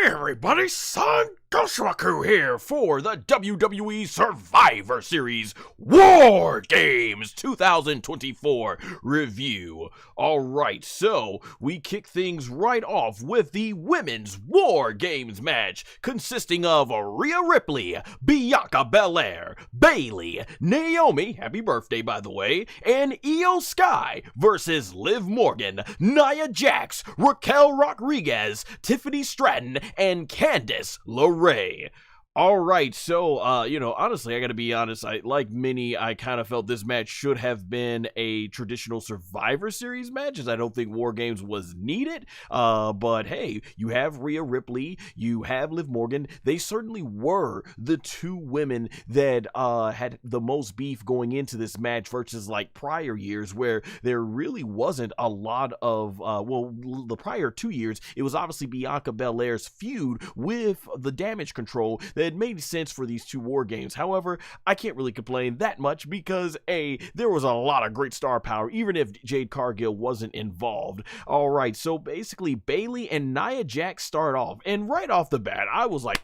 everybody, SonGoshuaku here for the WWE Survivor Series WarGames 2024 review. Alright, so we kick things right off with the Women's WarGames match consisting of Rhea Ripley, Bianca Belair, Bayley, Naomi, happy birthday by the way, and Io Sky versus Liv Morgan, Nia Jax, Raquel Rodriguez, Tiffany Stratton, and Candice LeRae. Alright, so, honestly, I gotta be honest, like many, I kind of felt this match should have been a traditional Survivor Series match, as I don't think WarGames was needed, but hey, you have Rhea Ripley, you have Liv Morgan, they certainly were the two women that, had the most beef going into this match versus, like, prior years, where there really wasn't a lot of, the prior 2 years, it was obviously Bianca Belair's feud with the Damage Control that made sense for these two war games. However, I can't really complain that much because there was a lot of great star power even if Jade Cargill wasn't involved. Alright, so basically Bayley and Nia Jax start off, and right off the bat I was like,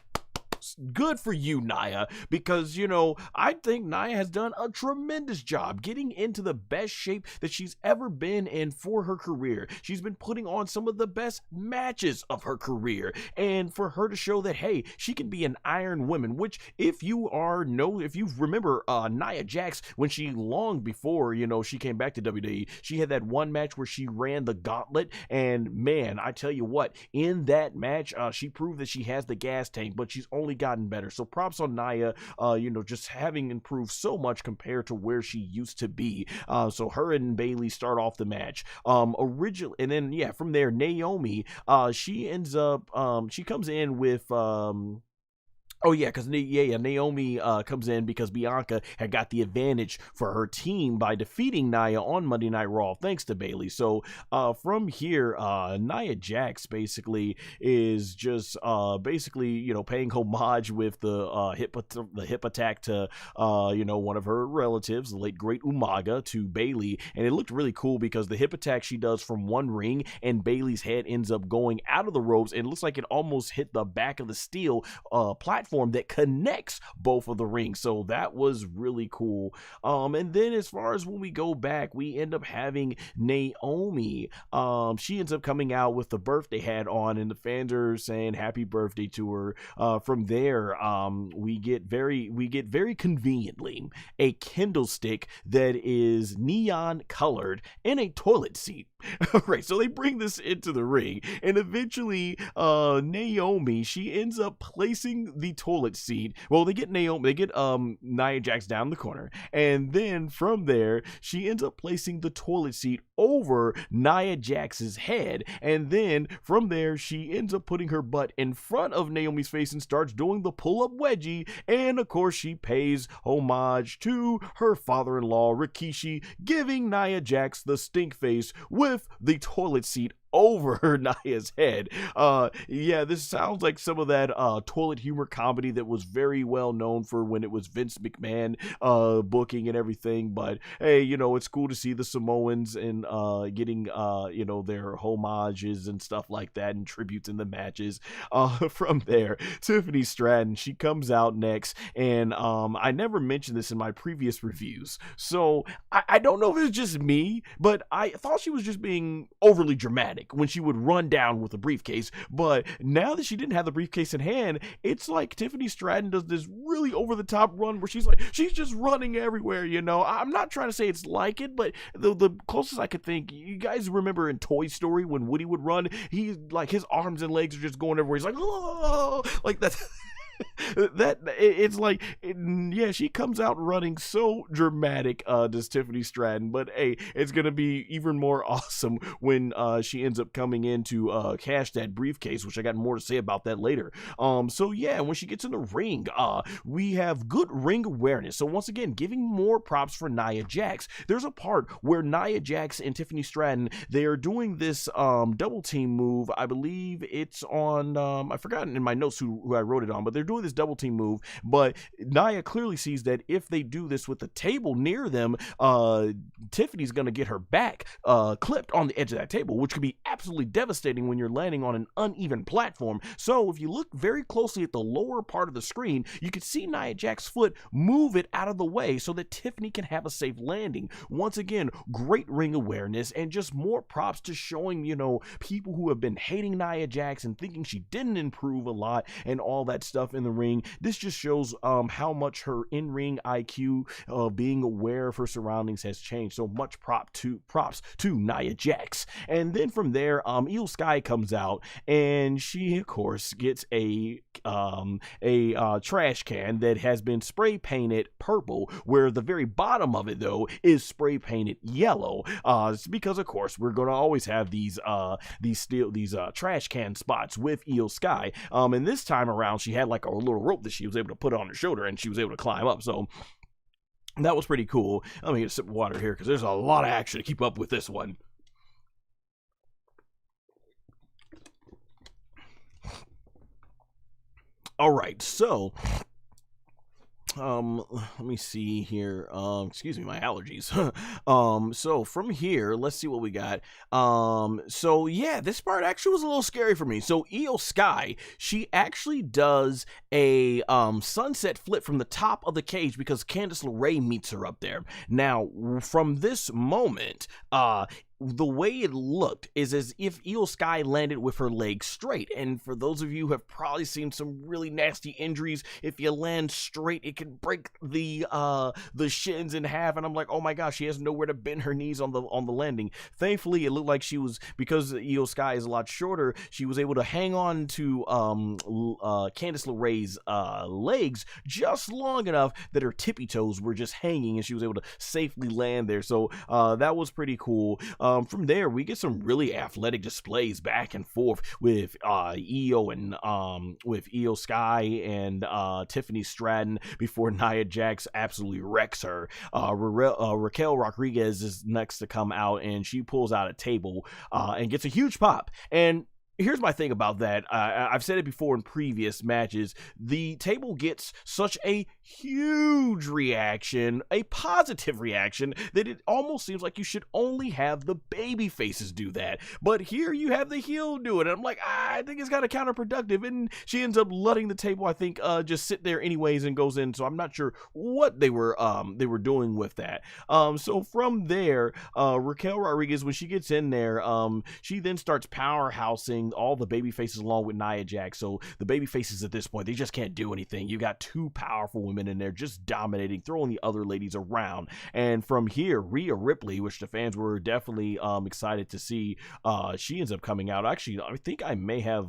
good for you, Nia, because, I think Nia has done a tremendous job getting into the best shape that she's ever been in for her career. She's been putting on some of the best matches of her career, and for her to show that, hey, she can be an Iron Woman, which if you remember Nia Jax, when she long before, she came back to WWE, she had that one match where she ran the gauntlet, and man, I tell you what, in that match, she proved that she has the gas tank, but she's only gotten better. So props on Nia, just having improved so much compared to where she used to be. So her and Bayley start off the match. And then from there, Naomi, she ends up, she comes in with, Naomi comes in because Bianca had got the advantage for her team by defeating Nia on Monday Night Raw, thanks to Bayley. So from here, Nia Jax basically is just paying homage with the hip attack to one of her relatives, the late great Umaga, to Bayley, and it looked really cool because the hip attack she does from one ring and Bayley's head ends up going out of the ropes, and it looks like it almost hit the back of the steel platform that connects both of the rings. So that was really cool. And then as far as when we go back, we end up having Naomi. She ends up coming out with the birthday hat on, and the fans are saying happy birthday to her. From there, we get very conveniently a Kindle stick that is neon colored in a toilet seat. Right, so they bring this into the ring, and eventually Naomi, she ends up placing the toilet seat. Well, they get Nia Jax down the corner, and then from there she ends up placing the toilet seat over Nia Jax's head, and then from there she ends up putting her butt in front of Naomi's face and starts doing the pull-up wedgie, and of course she pays homage to her father-in-law Rikishi, giving Nia Jax the stink face with the toilet seat over Nia's head. This sounds like some of that toilet humor comedy that was very well known for when it was Vince McMahon booking and everything, but hey, it's cool to see the Samoans and getting their homages and stuff like that and tributes in the matches. From there, Tiffany Stratton, she comes out next, and I never mentioned this in my previous reviews, so I don't know if it's just me, but I thought she was just being overly dramatic when she would run down with a briefcase, but now that she didn't have the briefcase in hand, it's like Tiffany Stratton does this really over-the-top run where she's just running everywhere, I'm not trying to say it's like it, but the closest I could think, you guys remember in Toy Story when Woody would run, he's like, his arms and legs are just going everywhere, he's like, oh, like that. She comes out running so dramatic, does Tiffany Stratton, but hey, it's gonna be even more awesome when she ends up coming in to cash that briefcase, which I got more to say about that later. When she gets in the ring, we have good ring awareness, so once again, giving more props for Nia Jax. There's a part where Nia Jax and Tiffany Stratton, they are doing this double team move. I believe it's on, I've forgotten in my notes who I wrote it on, but they're doing this double team move, but Nia clearly sees that if they do this with the table near them, Tiffany's gonna get her back clipped on the edge of that table, which could be absolutely devastating when you're landing on an uneven platform. So if you look very closely at the lower part of the screen, you can see Nia Jax's foot move it out of the way so that Tiffany can have a safe landing. Once again, great ring awareness and just more props to showing, you know, people who have been hating Nia Jax and thinking she didn't improve a lot and all that stuff in the ring. This just shows how much her in-ring IQ, being aware of her surroundings, has changed. So much props to Nia Jax. And then from there, Io Sky comes out and she of course gets a trash can that has been spray painted purple, where the very bottom of it though is spray painted yellow. Because of course we're gonna always have these trash can spots with Io Sky. And this time around she had like a little rope that she was able to put on her shoulder and she was able to climb up. So that was pretty cool. Let me get a sip of water here because there's a lot of action to keep up with this one. All right, so let me see here. Excuse me, my allergies. So from here, let's see what we got. So yeah, this part actually was a little scary for me. So Io Sky, she actually does a sunset flip from the top of the cage because Candice LeRae meets her up there. Now, from this moment, the way it looked is as if Io Sky landed with her legs straight. And for those of you who have probably seen some really nasty injuries, if you land straight, it can break the shins in half. And I'm like, oh my gosh, she has nowhere to bend her knees on the landing. Thankfully, it looked like she was, because Io Sky is a lot shorter, she was able to hang on to Candice LeRae's legs just long enough that her tippy toes were just hanging and she was able to safely land there. So that was pretty cool. From there, we get some really athletic displays back and forth with Io and with Io Sky and Tiffany Stratton before Nia Jax absolutely wrecks her. Raquel Rodriguez is next to come out and she pulls out a table and gets a huge pop. And here's my thing about that. I've said it before in previous matches. The table gets such a huge reaction, a positive reaction, that it almost seems like you should only have the baby faces do that. But here you have the heel do it. And I'm like, I think it's kind of counterproductive. And she ends up letting the table, I think, just sit there anyways and goes in. So I'm not sure what they were doing with that. So from there, Raquel Rodriguez, when she gets in there, she then starts powerhousing all the baby faces along with Nia Jax. So the baby faces at this point, they just can't do anything. You got two powerful women in there just dominating, throwing the other ladies around. And from here, Rhea Ripley, which the fans were definitely excited to see, she ends up coming out. Actually, I think I may have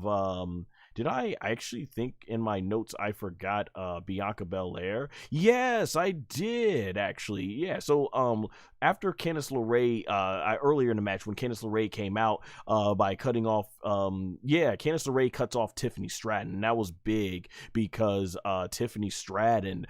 did I actually think in my notes I forgot Bianca Belair? Yes, I did actually. Yeah, so after Candice LeRae, earlier in the match when Candice LeRae came out by cutting off, Candice LeRae cuts off Tiffany Stratton. And that was big because Tiffany Stratton,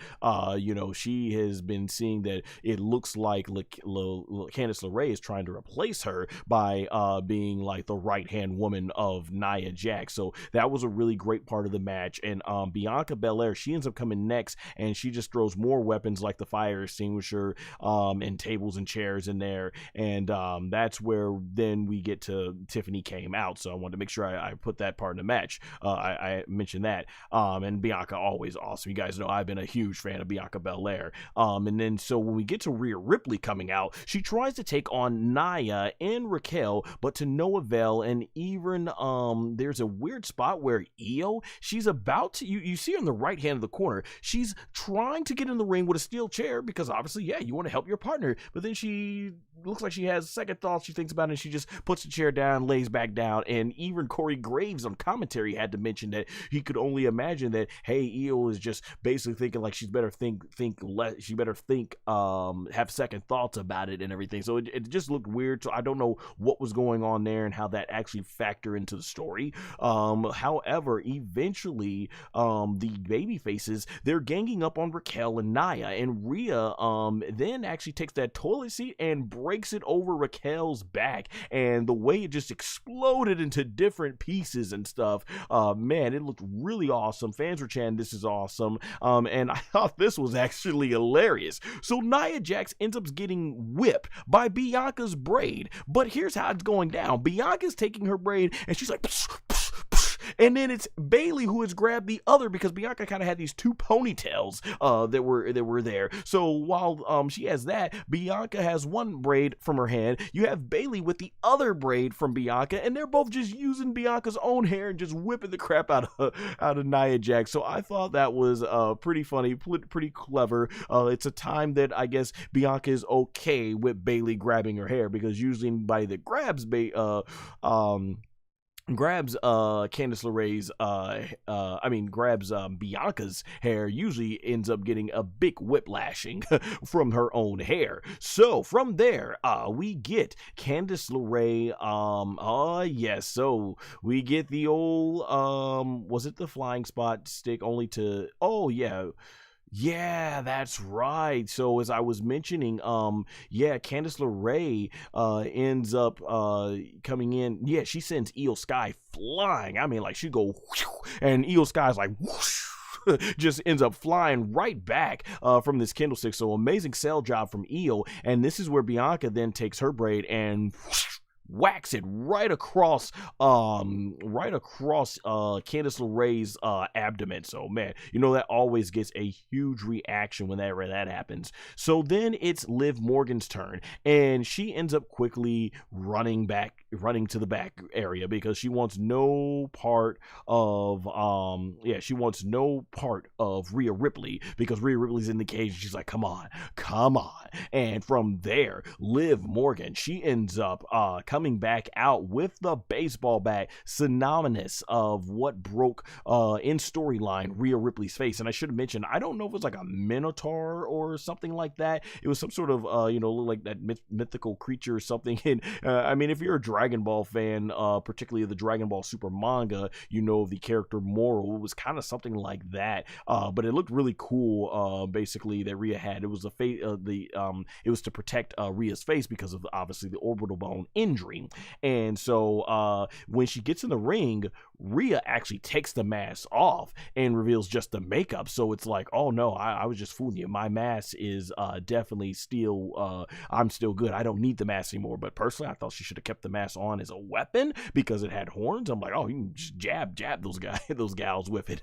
she has been seeing that it looks like Candice LeRae is trying to replace her by being like the right-hand woman of Nia Jax. So that was a really great part of the match. And Bianca Belair, she ends up coming next and she just throws more weapons like the fire extinguisher and tables and chairs in there. And that's where then we get to Tiffany came out. So I wanted to make sure I put that part in the match. I mentioned that. And Bianca, always awesome. You guys know I've been a huge fan of Bianca Belair. And then so when we get to Rhea Ripley coming out, she tries to take on Nia and Raquel, but to no avail. And even there's a weird spot where Io, she's about to, you see her on the right hand of the corner, she's trying to get in the ring with a steel chair because obviously, yeah, you want to help your partner, but then she looks like she has second thoughts. She thinks about it and she just puts the chair down, lays back down. And even Corey Graves on commentary had to mention that he could only imagine that, hey, Io is just basically thinking like she's better have second thoughts about it and everything. So it just looked weird. So I don't know what was going on there and how that actually factor into the story. However, eventually the baby faces, they're ganging up on Raquel and Nia, and Rhea then actually takes that toilet toilet seat and breaks it over Raquel's back, and the way it just exploded into different pieces and stuff, man, it looked really awesome. Fans were chanting, "This is awesome," and I thought this was actually hilarious. So Nia Jax ends up getting whipped by Bianca's braid, but here's how it's going down. Bianca's taking her braid, and she's like, psh, psh, psh, and then it's Bayley who has grabbed the other, because Bianca kind of had these two ponytails that were there. So while she has that, Bianca has one braid from her hand. You have Bayley with the other braid from Bianca, and they're both just using Bianca's own hair and just whipping the crap out of Nia Jax. So I thought that was pretty funny, pretty clever. It's a time that I guess Bianca is okay with Bayley grabbing her hair, because usually anybody that grabs Candice LeRae's grabs Bianca's hair usually ends up getting a big whiplashing from her own hair. So from there, we get Candice LeRae, yes, so we get the old, was it the flying spot stick only to, oh yeah, yeah, that's right. So as I was mentioning, Candice LeRae ends up coming in. Yeah, she sends Io Sky flying. I mean, like, she go whoosh, and Io Sky's like whoosh, just ends up flying right back from this candlestick. So amazing sell job from Io, and this is where Bianca then takes her braid and whoosh, whacks it right across Candice LeRae's abdomen. So man, you know that always gets a huge reaction whenever that happens. So then it's Liv Morgan's turn, and she ends up quickly running to the back area, because she wants no part of Rhea Ripley, because Rhea Ripley's in the cage, and she's like, come on. And from there, Liv Morgan, she ends up coming back out with the baseball bat, synonymous of what broke in storyline Rhea Ripley's face. And I should have mentioned, I don't know if it was like a minotaur or something like that. It was some sort of like that mythical creature or something. And I mean, if you're a Dragon Ball fan, particularly the Dragon Ball Super manga, you know the character Moro. It was kind of something like that, but it looked really cool. Basically, that Rhea had, it was it was to protect Rhea's face because of obviously the orbital bone injury. And so when she gets in the ring, Rhea actually takes the mask off and reveals just the makeup. So it's like, oh no, I was just fooling you. My mask is definitely still, I'm still good. I don't need the mask anymore. But personally, I thought she should have kept the mask on as a weapon because it had horns. I'm like, oh, you can just jab those gals with it.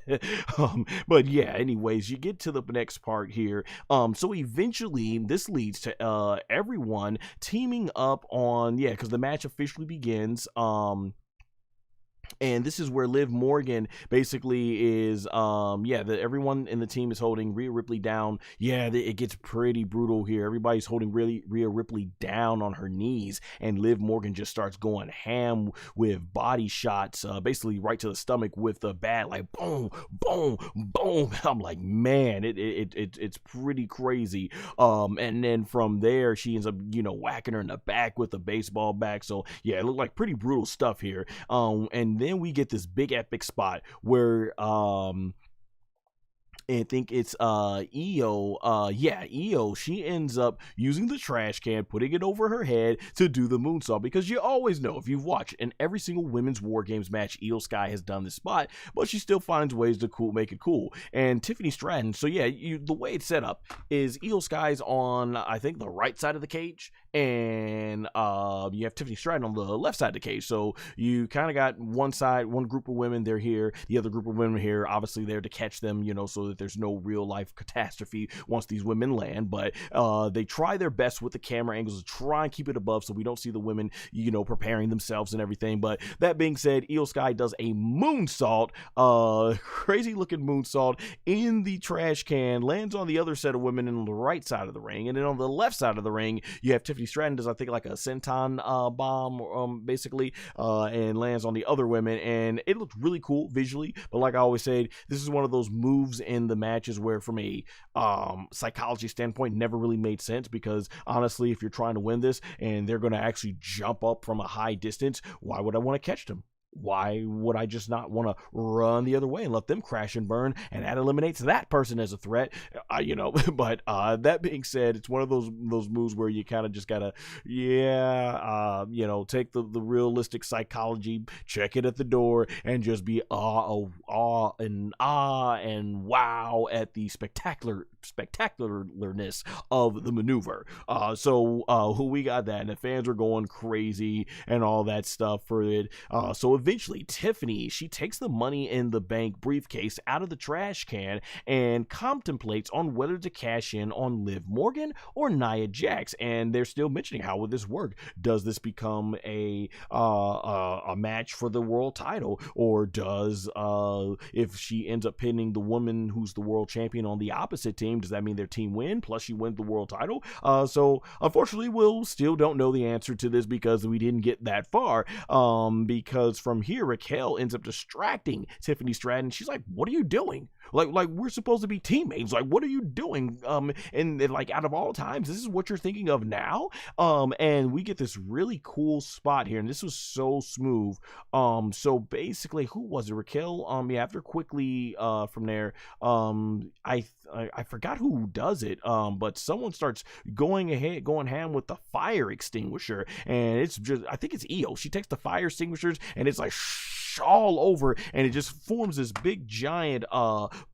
But yeah, anyways, you get to the next part here. So eventually this leads to everyone teaming up on, because the match officially begins. And this is where Liv Morgan basically is, everyone in the team is holding Rhea Ripley down. Yeah, it gets pretty brutal here. Everybody's holding Rhea Ripley down on her knees, and Liv Morgan just starts going ham with body shots, basically right to the stomach with the bat, like boom, boom, boom. I'm like, man, it's pretty crazy. And then from there, she ends up, whacking her in the back with a baseball bat. So yeah, it looked like pretty brutal stuff here. And then we get this big epic spot where I think it's Io, she ends up using the trash can, putting it over her head to do the moonsault, because you always know, if you've watched in every single women's WarGames match, Io Sky has done this spot, but she still finds ways to make it cool. And Tiffany Stratton, so yeah, the way it's set up is Io Sky's on, I think, the right side of the cage, and you have Tiffany Stratton on the left side of the cage. So you kind of got one group of women, they're here, the other group of women here, obviously there to catch them, so that there's no real life catastrophe once these women land. But they try their best with the camera angles to try and keep it above so we don't see the women, preparing themselves and everything. But that being said, Io Sky does a moonsault, crazy looking moonsault in the trash can, lands on the other set of women on the right side of the ring, and then on the left side of the ring you have Tiffany Stratton does, I think, like a senton bomb, basically, and lands on the other women, and it looked really cool visually. But like I always said, this is one of those moves in the matches where, from a psychology standpoint, never really made sense, because honestly, if you're trying to win this and they're going to actually jump up from a high distance, why would I want to catch them? why would I just not want to run the other way and let them crash and burn? And that eliminates that person as a threat, But that being said, it's one of those moves where you kind of just gotta, take the realistic psychology, check it at the door, and just be awe and wow at the spectacularness of the maneuver. Who we got that, and the fans are going crazy and all that stuff for it. So eventually, Tiffany, she takes the Money in the Bank briefcase out of the trash can and contemplates on whether to cash in on Liv Morgan or Nia Jax. And they're still mentioning, how would this work? Does this become a match for the world title, or does if she ends up pinning the woman who's the world champion on the opposite team, does that mean their team win plus she wins the world title? So unfortunately, we'll still don't know the answer to this because we didn't get that far. Because from here, Raquel ends up distracting Tiffany Stratton. She's like, "What are you doing? Like we're supposed to be teammates. Like, what are you doing?" And like, out of all times, this is what you're thinking of now. And we get this really cool spot here, and this was so smooth. So basically, who was it? Raquel. After quickly from there, I forgot who does it. But someone starts going ham with the fire extinguisher, and it's just, I think it's Io. She takes the fire extinguishers, and it's like all over, and it just forms this big giant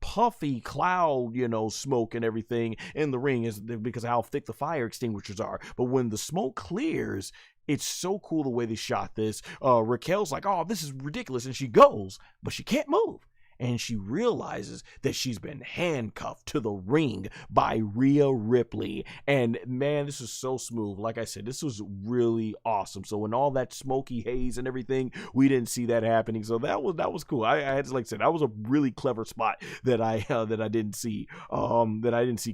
puffy cloud, smoke and everything in the ring, is because of how thick the fire extinguishers are. But when the smoke clears, it's so cool the way they shot this. Raquel's like, "Oh, this is ridiculous," and she goes, but she can't move. And she realizes that she's been handcuffed to the ring by Rhea Ripley. And man, this is so smooth. Like I said, this was really awesome. So when all that smoky haze and everything, we didn't see that happening. So that was cool. I had to, like I said, that was a really clever spot that I didn't see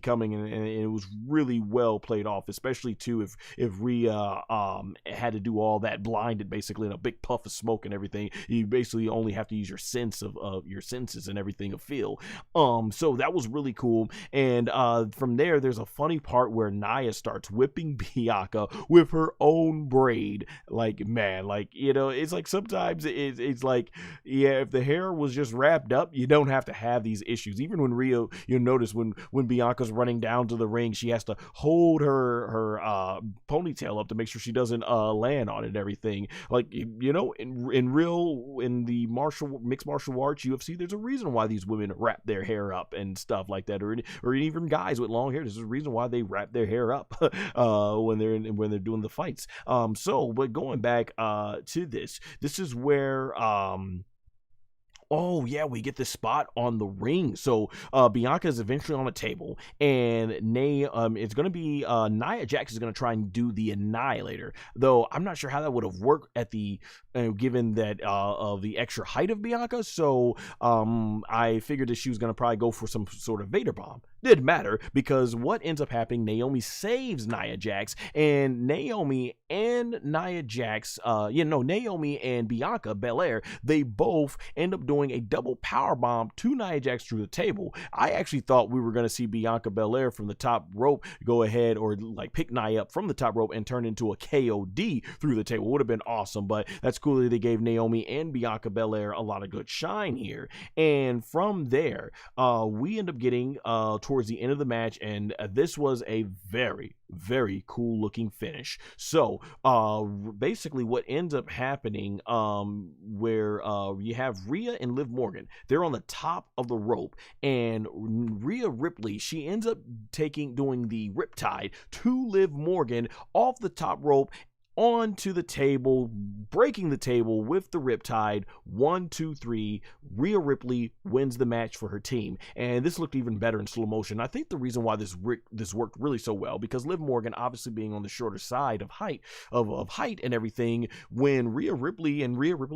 coming, and it was really well played off. Especially too if Rhea had to do all that blinded basically in a big puff of smoke and everything. You basically only have to use your sense of your senses and everything of feel. So that was really cool. And from there's a funny part where Nia starts whipping Bianca with her own braid. Like, man, it's like sometimes it's like, if the hair was just wrapped up, you don't have to have these issues. Even when Rhea, you'll notice when Bianca's running down to the ring, she has to hold her ponytail up to make sure she doesn't land on it and everything. Like, in the mixed martial arts, UFC, there's a reason why these women wrap their hair up and stuff like that, or even guys with long hair. There's a reason why they wrap their hair up when they're doing the fights. But going back to this is where we get this spot on the ring. So Bianca is eventually on a table, and it's going to be Nia Jax is going to try and do the Annihilator, though I'm not sure how that would have worked at the given that of the extra height of Bianca. So I figured that she was going to probably go for some sort of Vader bomb. Didn't matter, because what ends up happening, Naomi saves Nia Jax, and Naomi and Bianca Belair, they both end up doing a double power bomb to Nia Jax through the table. I actually thought we were going to see Bianca Belair from the top rope go ahead, or like pick Nia up from the top rope and turn into a KOD through the table. Would have been awesome, but that's cool that they gave Naomi and Bianca Belair a lot of good shine here. And from there, we end up getting towards the end of the match, and this was a very, very cool looking finish. So basically what ends up happening, where you have Rhea and Liv Morgan, they're on the top of the rope, and Rhea Ripley, she ends up doing the riptide to Liv Morgan off the top rope onto the table, breaking the table with the riptide. 1, 2, 3. Rhea Ripley wins the match for her team, and this looked even better in slow motion. I think the reason why this worked really so well, because Liv Morgan obviously being on the shorter side of height and everything, when Rhea Ripley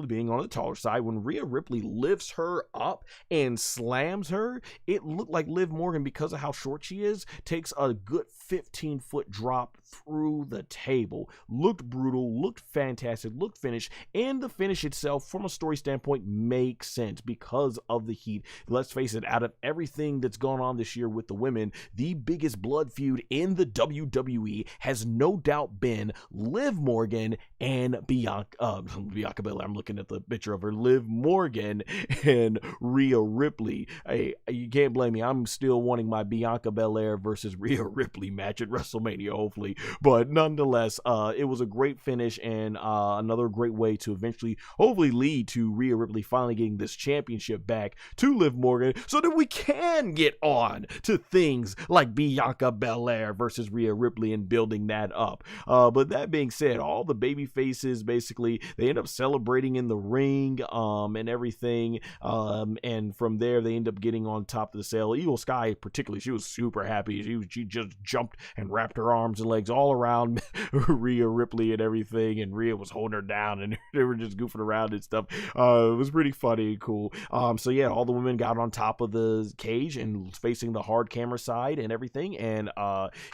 being on the taller side, when Rhea Ripley lifts her up and slams her, it looked like Liv Morgan, because of how short she is, takes a good 15-foot drop through the table. Looked brutal, looked fantastic, looked finished, and the finish itself, from a story standpoint, makes sense because of the heat. Let's face it, out of everything that's gone on this year with the women, the biggest blood feud in the WWE has no doubt been Liv Morgan and Bianca Belair. I'm looking at the picture of her. Liv Morgan and Rhea Ripley. Hey, you can't blame me. I'm still wanting my Bianca Belair versus Rhea Ripley match at WrestleMania, hopefully. But nonetheless, it was a great finish and another great way to eventually, hopefully, lead to Rhea Ripley finally getting this championship back to Liv Morgan so that we can get on to things like Bianca Belair versus Rhea Ripley and building that up. But that being said, all the baby faces, basically, they end up celebrating in the ring and everything. And from there, they end up getting on top of the cell. Evil Sky, particularly, she was super happy. She just jumped and wrapped her arms and legs all around Rhea Ripley and everything, and Rhea was holding her down, and they were just goofing around and stuff. It was pretty funny and cool. So yeah, all the women got on top of the cage and facing the hard camera side and everything, and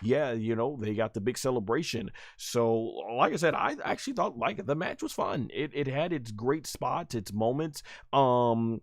yeah, you know, they got the big celebration. So like I said, I actually thought like the match was fun. It had its great spots, its moments. I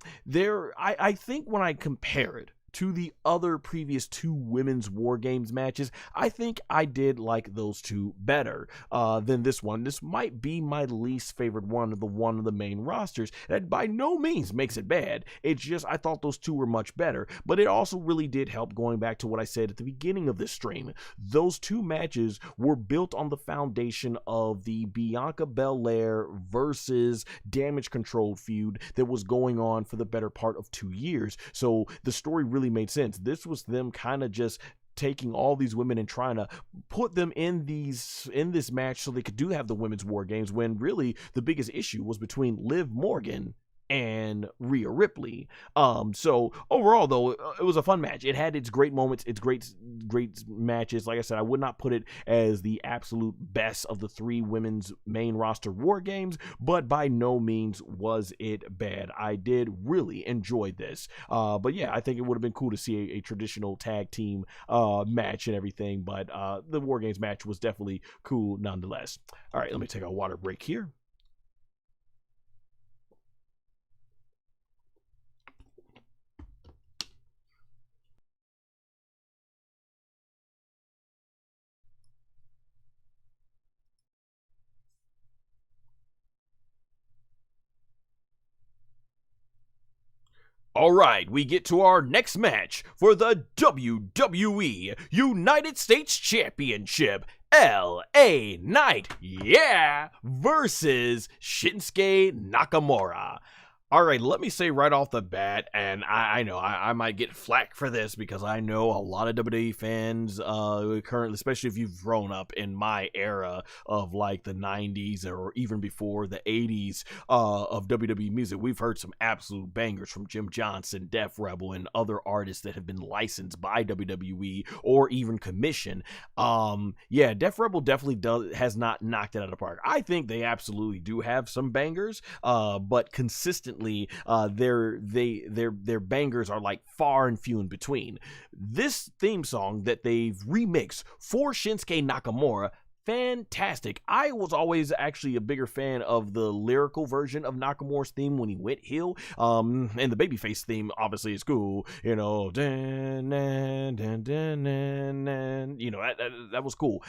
think when I compare it to the other previous two women's War Games matches, I think I did like those two better than this one. This might be my least favorite one of the main rosters. That by no means makes it bad. It's just I thought those two were much better, but it also really did help, going back to what I said at the beginning of this stream. Those two matches were built on the foundation of the Bianca Belair versus Damage Control feud that was going on for the better part of 2 years. So the story really made sense. This was them kind of just taking all these women and trying to put them in this match so they could have the women's War Games, when really the biggest issue was between Liv Morgan and Rhea Ripley. So overall, though, it was a fun match. It had its great moments, its great matches. Like I said, I would not put it as the absolute best of the three women's main roster War Games, but by no means was it bad. I did really enjoy this. But yeah, I think it would have been cool to see a traditional tag team match and everything, but the War Games match was definitely cool nonetheless. All right, let me take a water break here. All right, we get to our next match for the WWE United States Championship. LA Knight, yeah, versus Shinsuke Nakamura. All right, let me say right off the bat, and I know I might get flack for this because I know a lot of WWE fans currently, especially if you've grown up in my era of like the 90s or even before the 80s of WWE music, we've heard some absolute bangers from Jim Johnson, Def Rebel, and other artists that have been licensed by WWE or even commissioned. Yeah, Def Rebel definitely has not knocked it out of the park. I think they absolutely do have some bangers, but consistently their bangers are like far and few in between. This theme song that they've remixed for Shinsuke Nakamura, fantastic. I was always actually a bigger fan of the lyrical version of Nakamura's theme when he went heel. And the babyface theme obviously is cool. You know, dun, dun, dun, dun, dun, dun, you know, that was cool.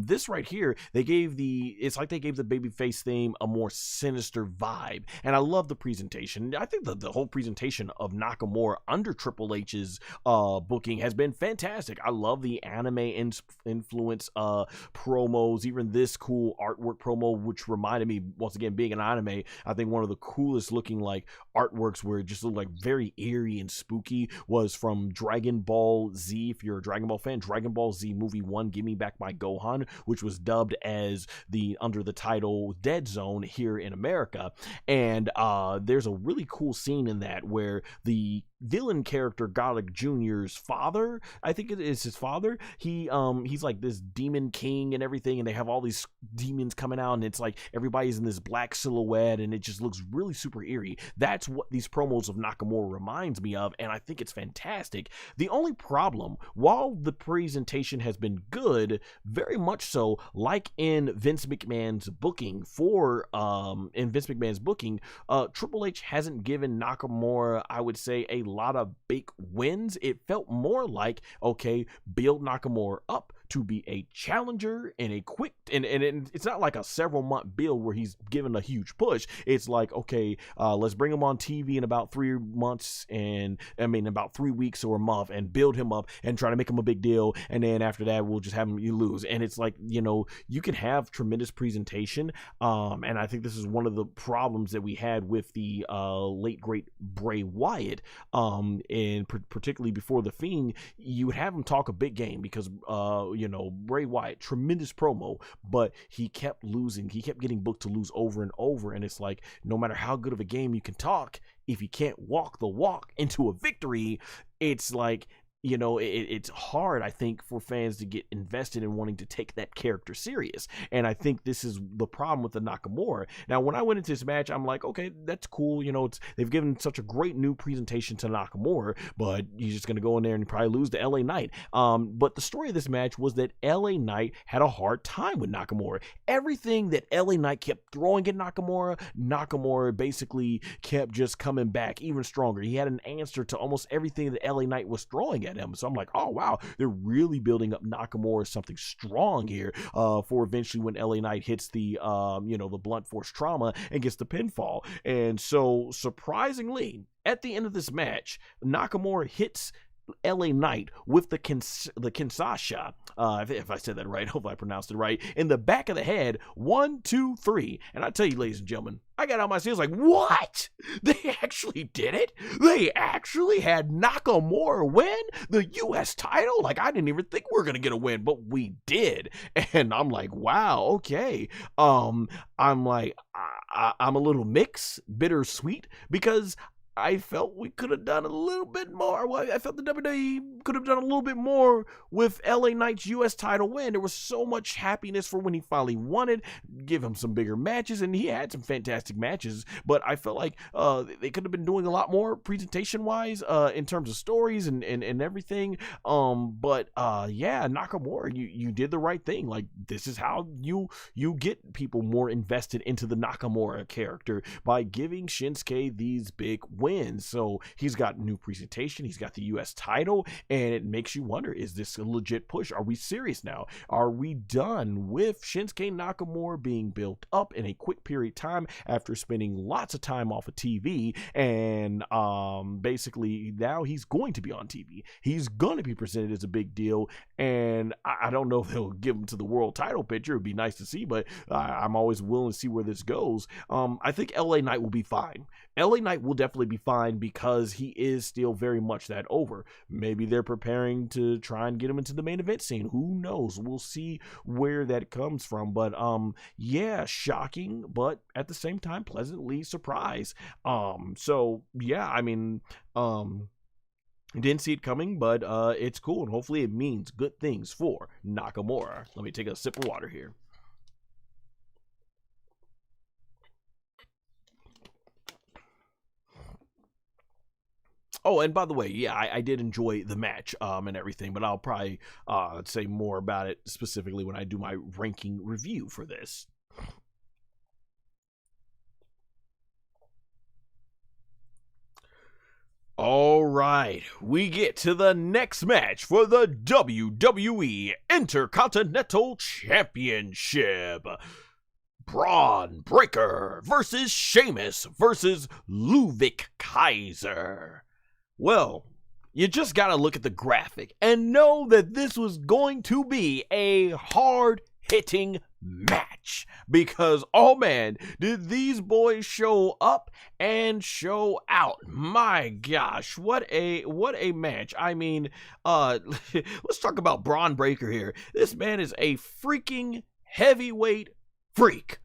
This right here, it's like they gave the babyface theme a more sinister vibe, and I love the presentation. I think the whole presentation of Nakamura under Triple H's booking has been fantastic. I love the anime influence promo. Even this cool artwork promo, which reminded me, once again, being an anime, I think one of the coolest looking like artworks where it just looked like very eerie and spooky was from Dragon Ball Z. If you're a Dragon Ball fan, Dragon Ball Z Movie 1, Give Me Back My Gohan, which was dubbed as under the title Dead Zone here in America. And there's a really cool scene in that where the villain character Godlic Jr.'s father, I think it is his father, he's like this demon king and everything, and they have all these demons coming out, and it's like everybody's in this black silhouette, and it just looks really super eerie. That that's what these promos of Nakamura reminds me of, and I think it's fantastic. The only problem, while the presentation has been good, very much so, like in Vince McMahon's booking Triple H hasn't given Nakamura, I would say, a lot of big wins. It felt more like, okay, build Nakamura up to be a challenger and a quick, and it's not like a several month build where he's given a huge push. It's like, okay, let's bring him on TV in about 3 months, about 3 weeks or a month, and build him up and try to make him a big deal, and then after that we'll just have him lose. And it's like, you can have tremendous presentation, and I think this is one of the problems that we had with the late great Bray Wyatt, and particularly before The Fiend. You would have him talk a big game because Bray Wyatt, tremendous promo, but he kept losing. He kept getting booked to lose over and over, and it's like, no matter how good of a game you can talk, if you can't walk the walk into a victory, it's like, it's hard, I think, for fans to get invested in wanting to take that character serious. And I think this is the problem with the Nakamura. Now, when I went into this match, I'm like, okay, that's cool. They've given such a great new presentation to Nakamura, but he's just going to go in there and probably lose to LA Knight. But the story of this match was that LA Knight had a hard time with Nakamura. Everything that LA Knight kept throwing at Nakamura basically kept just coming back even stronger. He had an answer to almost everything that LA Knight was throwing at him. So I'm like, oh wow, they're really building up Nakamura as something strong here, for eventually when LA Knight hits the the blunt force trauma and gets the pinfall. And so surprisingly, at the end of this match, Nakamura hits LA Knight with the Kinshasa, if I said that right, hopefully I pronounced it right, in the back of the head. 1, 2, 3. And I tell you, ladies and gentlemen, I got out my seat. I was like, what? They actually did it? They actually had Nakamura win the U.S. title? Like, I didn't even think we were going to get a win, but we did. And I'm like, wow, okay. I'm like, I'm a little mixed, bittersweet, because I felt we could have done a little bit more. Well, I felt the WWE could have done a little bit more with LA Knight's U.S. title win. There was so much happiness for when he finally won it. Give him some bigger matches, and he had some fantastic matches. But I felt like they could have been doing a lot more presentation-wise in terms of stories and everything. But Nakamura, you did the right thing. Like, this is how you get people more invested into the Nakamura character, by giving Shinsuke these big wins. So he's got new presentation, he's got the US title, and it makes you wonder, is this a legit push? Are we serious now? Are we done with Shinsuke Nakamura being built up in a quick period of time after spending lots of time off of TV? And basically now he's going to be on TV, he's going to be presented as a big deal, and I don't know if they'll give him to the world title picture. It'd be nice to see, but I'm always willing to see where this goes. I think LA Knight will be fine. LA Knight will definitely be fine because he is still very much that over. Maybe they're preparing to try and get him into the main event scene. Who knows? We'll see where that comes from. But shocking, but at the same time pleasantly surprised. Didn't see it coming, but it's cool, and hopefully it means good things for Nakamura. Let me take a sip of water here. Oh, and by the way, yeah, I did enjoy the match and everything, but I'll probably say more about it specifically when I do my ranking review for this. All right, we get to the next match for the WWE Intercontinental Championship. Braun Breaker versus Sheamus versus Ludwig Kaiser. Well, you just gotta look at the graphic and know that this was going to be a hard-hitting match, because oh man, did these boys show up and show out. My gosh, what a match. I mean, let's talk about Braun Breaker here. This man is a freaking heavyweight freak.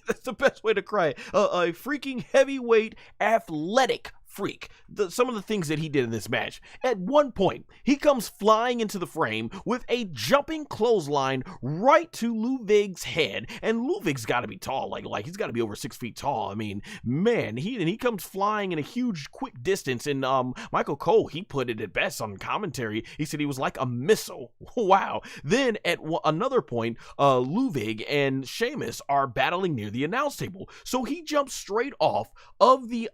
That's the best way to cry it. A freaking heavyweight athletic freak. Some of the things that he did in this match. At one point, he comes flying into the frame with a jumping clothesline right to Ludwig's head, and Ludwig's got to be tall, like he's got to be over 6 feet tall. I mean, man, he comes flying in a huge, quick distance, and Michael Cole, he put it at best on commentary. He said he was like a missile. Wow. Then at another point, Ludwig and Sheamus are battling near the announce table, so he jumps straight off of the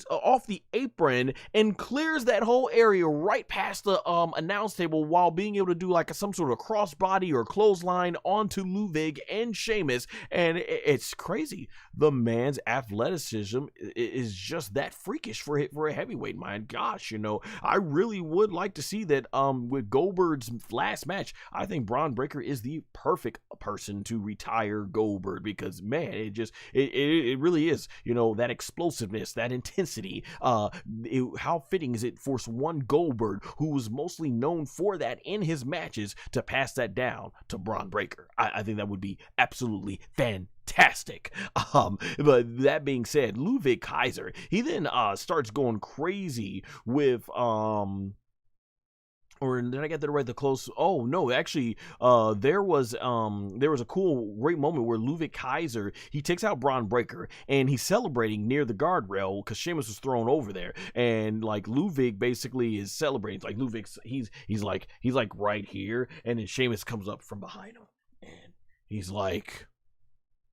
off the apron and clears that whole area right past the announce table while being able to do like some sort of crossbody or clothesline onto Ludwig and Sheamus. And it's crazy. The man's athleticism is just that freakish for a heavyweight. My gosh, I really would like to see that with Goldberg's last match. I think Bron Breakker is the perfect person to retire Goldberg, because man, it really is, that explosiveness, that intensity. How fitting is it for one Goldberg, who was mostly known for that in his matches, to pass that down to Bron Breakker? I think that would be absolutely fantastic. But that being said, Ludwig Kaiser, he then starts going crazy with or did I get that right? The close. Oh no, actually, there was a cool, great moment where Ludwig Kaiser, he takes out Bron Breakker and he's celebrating near the guardrail because Sheamus was thrown over there, and like Ludwig basically is celebrating. Like Ludwig, he's like right here, and then Sheamus comes up from behind him, and he's like,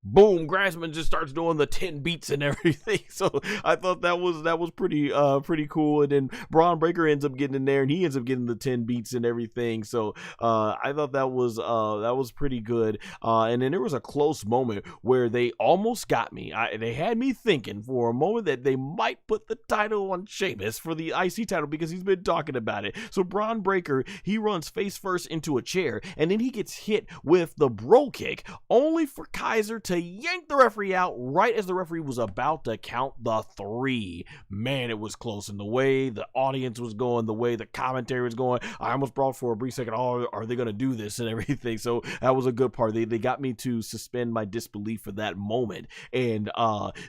boom, Grassman just starts doing the 10 beats and everything. So I thought that was pretty cool. And then Bron Breakker ends up getting in there, and he ends up getting the 10 beats and everything. So I thought that was pretty good. And then there was a close moment where they almost got me. They had me thinking for a moment that they might put the title on Sheamus for the IC title, because he's been talking about it. So Bron Breakker, he runs face first into a chair, and then he gets hit with the bro kick, only for Kaiser to yank the referee out right as the referee was about to count the 3. Man, it was close. And the way the audience was going, the way the commentary was going, I almost brought for a brief second, oh, are they going to do this and everything? So that was a good part. They got me to suspend my disbelief for that moment. And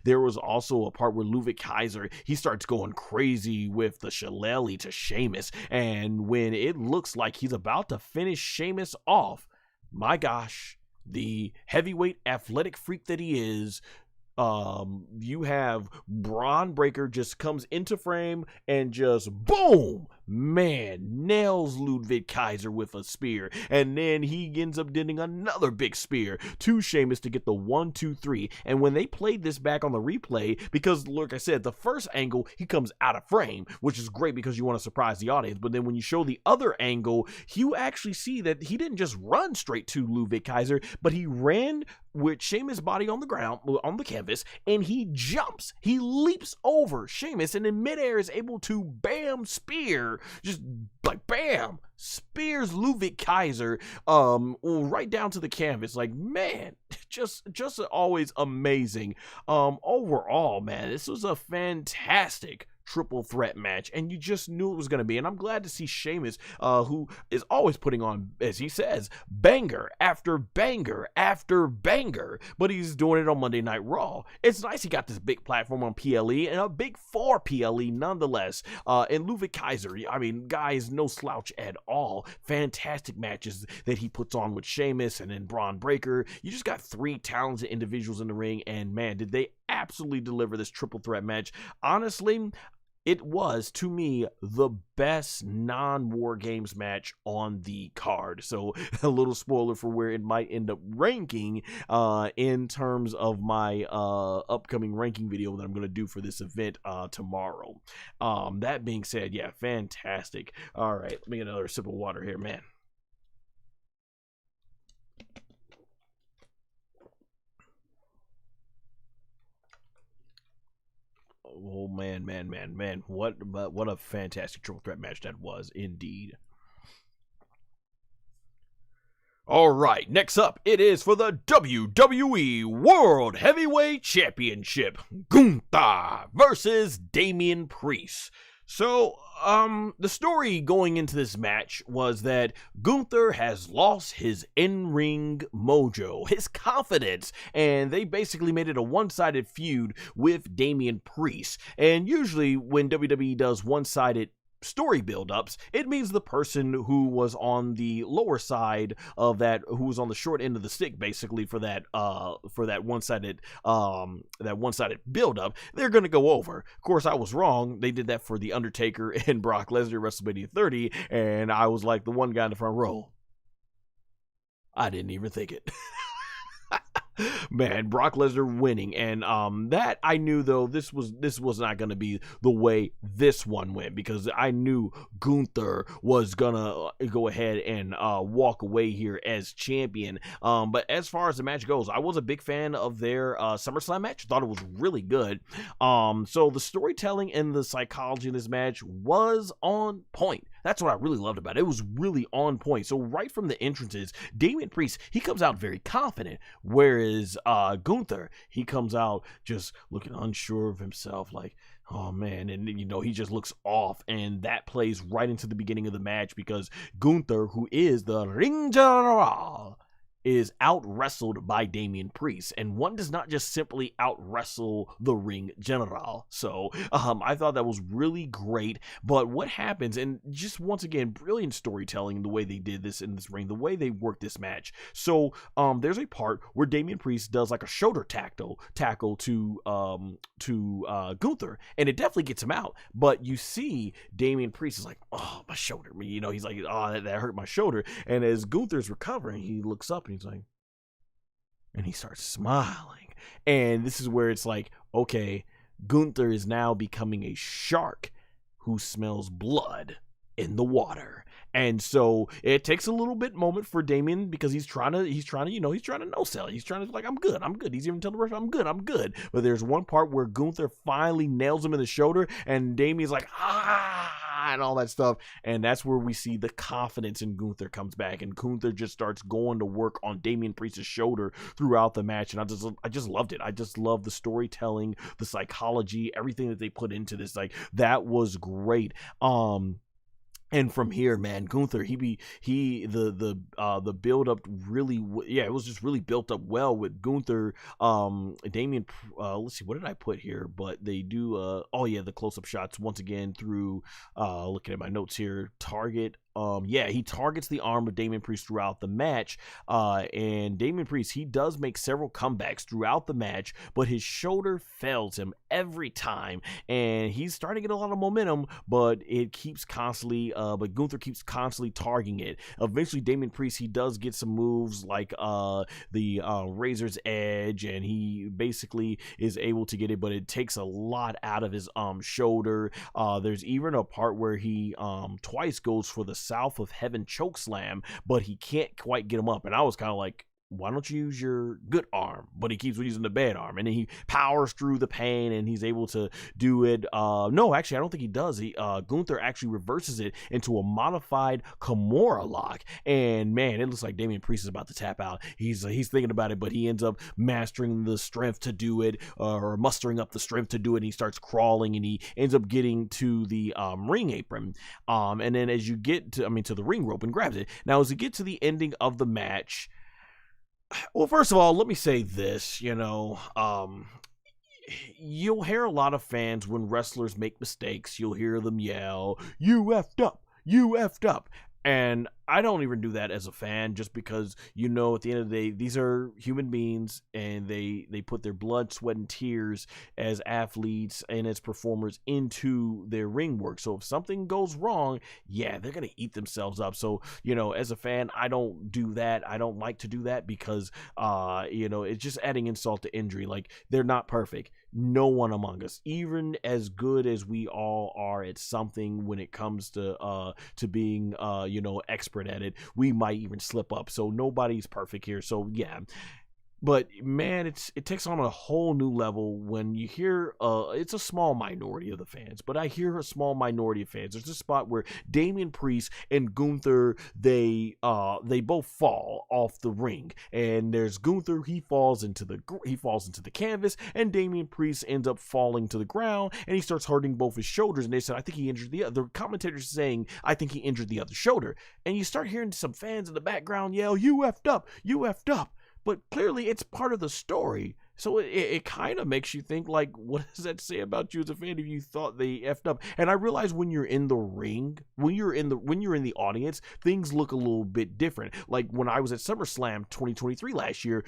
there was also a part where Ludwig Kaiser, he starts going crazy with the shillelagh to Sheamus. And when it looks like he's about to finish Sheamus off, my gosh, the heavyweight athletic freak that he is, you have Bron Breakker just comes into frame and just boom, man, nails Ludwig Kaiser with a spear, and then he ends up getting another big spear to Sheamus to get the 1, 2, 3. And when they played this back on the replay, because like I said, the first angle, he comes out of frame, which is great because you want to surprise the audience. But then when you show the other angle, you actually see that he didn't just run straight to Ludwig Kaiser, but he ran with Sheamus' body on the ground, on the canvas, and he jumps, he leaps over Sheamus, and in midair is able to bam spear, just like bam, spears Ludwig Kaiser right down to the canvas. Like, man, just always amazing. Overall, man, this was a fantastic triple threat match, and you just knew it was going to be. And I'm glad to see Sheamus, who is always putting on, as he says, banger after banger after banger, but he's doing it on Monday Night Raw. It's nice he got this big platform on PLE, and a big 4 PLE nonetheless. And Ludwig Kaiser, I mean, guy is no slouch at all. Fantastic matches that he puts on with Sheamus and then Bron Breakker. You just got 3 talented individuals in the ring, and man, did they absolutely deliver this triple threat match. Honestly, it was, to me, the best non-WarGames match on the card. So a little spoiler for where it might end up ranking in terms of my upcoming ranking video that I'm going to do for this event tomorrow. That being said, yeah, fantastic. All right, let me get another sip of water here, man. Oh man, what a fantastic triple threat match that was indeed. All right, next up, it is for the WWE World Heavyweight Championship. Gunther versus Damian Priest. So, the story going into this match was that Gunther has lost his in-ring mojo, his confidence, and they basically made it a one-sided feud with Damian Priest. And usually when WWE does one-sided story build-ups, it means the person who was on the lower side of that, who was on the short end of the stick, basically for that one-sided build-up, they're gonna go over. Of course, I was wrong. They did that for The Undertaker and Brock Lesnar WrestleMania 30, and I was like the one guy in the front row. I didn't even think it. Man, Brock Lesnar winning, and that I knew, though, this was not going to be the way this one went, because I knew Gunther was gonna go ahead and walk away here as champion. But as far as the match goes, I was a big fan of their SummerSlam match. Thought it was really good. So the storytelling and the psychology in this match was on point. That's what I really loved about it. It was really on point. So right from the entrances, Damian Priest, he comes out very confident, whereas Gunther, he comes out just looking unsure of himself, like, oh man, and he just looks off, and that plays right into the beginning of the match, because Gunther, who is the ring general, is out-wrestled by Damian Priest, and one does not just simply out-wrestle the ring general. So I thought that was really great. But what happens, and just once again, brilliant storytelling, the way they did this in this ring, the way they worked this match. So there's a part where Damian Priest does like a shoulder tackle to Gunther, and it definitely gets him out. But you see Damian Priest is like, oh, my shoulder, he's like, oh, that hurt my shoulder. And as Gunther's recovering, he looks up and he's like, and he starts smiling. And this is where it's like, okay, Gunther is now becoming a shark who smells blood in the water. And so it takes a little bit moment for Damian, because he's trying to no sell. He's trying to like, I'm good. He's even telling the ref, I'm good. But there's one part where Gunther finally nails him in the shoulder, and Damian's like, and all that stuff. And that's where we see the confidence in Gunther comes back, and Gunther just starts going to work on Damian Priest's shoulder throughout the match. And I just loved it. I just love the storytelling, the psychology, everything that they put into this. Like, that was great. And from here, man, Gunther, the build up really, it was just really built up well with Gunther. Damian, let's see, what did I put here? But they do, the close up shots once again through, looking at my notes here, target. He targets the arm of Damian Priest throughout the match, and Damian Priest, he does make several comebacks throughout the match, but his shoulder fails him every time, and he's starting to get a lot of momentum, but Gunther keeps constantly targeting it. Eventually, Damian Priest, he does get some moves like the Razor's Edge, and he basically is able to get it, but it takes a lot out of his shoulder. There's even a part where he twice goes for the South of Heaven chokeslam, but he can't quite get him up. And I was kind of like, why don't you use your good arm? But he keeps using the bad arm, and then he powers through the pain, and he's able to do it. No, actually, I don't think he does. Gunther actually reverses it into a modified Kimura lock, and man, it looks like Damian Priest is about to tap out. He's thinking about it, but he ends up mastering the strength to do it, or mustering up the strength to do it. And he starts crawling, and he ends up getting to the ring apron, and then as you get to the ring rope, and grabs it. Now, as you get to the ending of the match. Well, first of all, let me say this, you'll hear a lot of fans when wrestlers make mistakes, you'll hear them yell, you effed up. And I don't even do that as a fan, just because, at the end of the day, these are human beings, and they put their blood, sweat, and tears as athletes and as performers into their ring work. So if something goes wrong, they're going to eat themselves up. So, as a fan, I don't do that. I don't like to do that, because, it's just adding insult to injury. Like, they're not perfect. No one among us, even as good as we all are at something when it comes to being, expert at it, we might even slip up. So nobody's perfect here. So But man, it takes on a whole new level when you hear it's a small minority of the fans, but I hear a small minority of fans. There's a spot where Damian Priest and Gunther they both fall off the ring, and there's Gunther, he falls into the canvas, and Damian Priest ends up falling to the ground, and he starts hurting both his shoulders, and they said, I think he injured the commentators saying, I think he injured the other shoulder, and you start hearing some fans in the background yell, you effed up, you effed up. But clearly it's part of the story. So it kind of makes you think, like, what does that say about you as a fan if you thought they effed up? And I realize when you're in the ring, when you're in the audience, things look a little bit different. Like when I was at SummerSlam 2023 last year,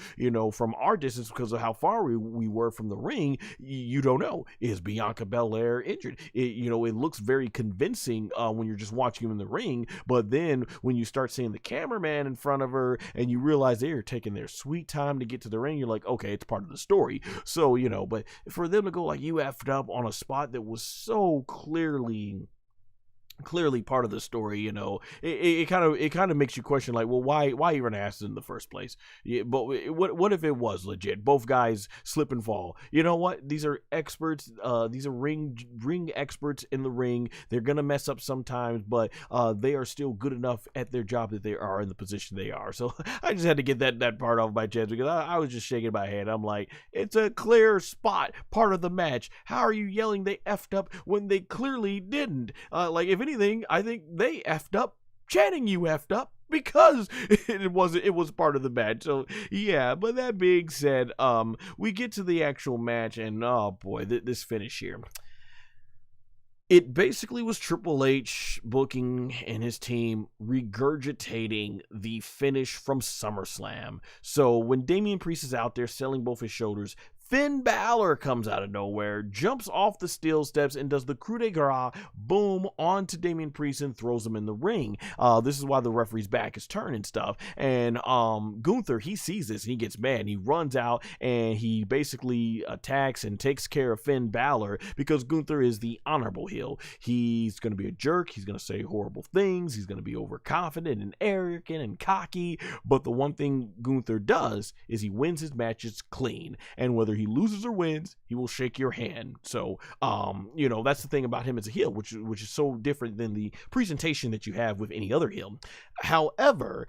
from our distance because of how far we were from the ring, you don't know, is Bianca Belair injured? It looks very convincing when you're just watching him in the ring, but then when you start seeing the cameraman in front of her and you realize they're taking their sweet time to get to the ring, you're like, okay, it's part of the story. So, but for them to go like, you effed up on a spot that was so clearly part of the story, it kind of makes you question, like, well, why even ask it in the first place? Yeah, but what if it was legit? Both guys slip and fall. You know what? These are experts. These are ring experts in the ring. They're gonna mess up sometimes, but they are still good enough at their job that they are in the position they are. So I just had to get that part off my chest because I was just shaking my head. I'm like, it's a clear spot, part of the match. How are you yelling they effed up when they clearly didn't? Like, if anything, I think they effed up chanting you effed up because it was part of the match. So yeah, but that being said, we get to the actual match, and oh boy, this finish here. It basically was Triple H booking and his team regurgitating the finish from SummerSlam. So when Damian Priest is out there selling both his shoulders, Finn Balor comes out of nowhere, jumps off the steel steps, and does the coup de grace, boom, onto Damian Priest and throws him in the ring. This is why the referee's back is turned and stuff. And Gunther, he sees this and he gets mad. He runs out and he basically attacks and takes care of Finn Balor because Gunther is the honorable heel. He's going to be a jerk. He's going to say horrible things. He's going to be overconfident and arrogant and cocky. But the one thing Gunther does is he wins his matches clean. And whether he loses or wins, he will shake your hand. So, that's the thing about him as a heel, which is so different than the presentation that you have with any other heel. However,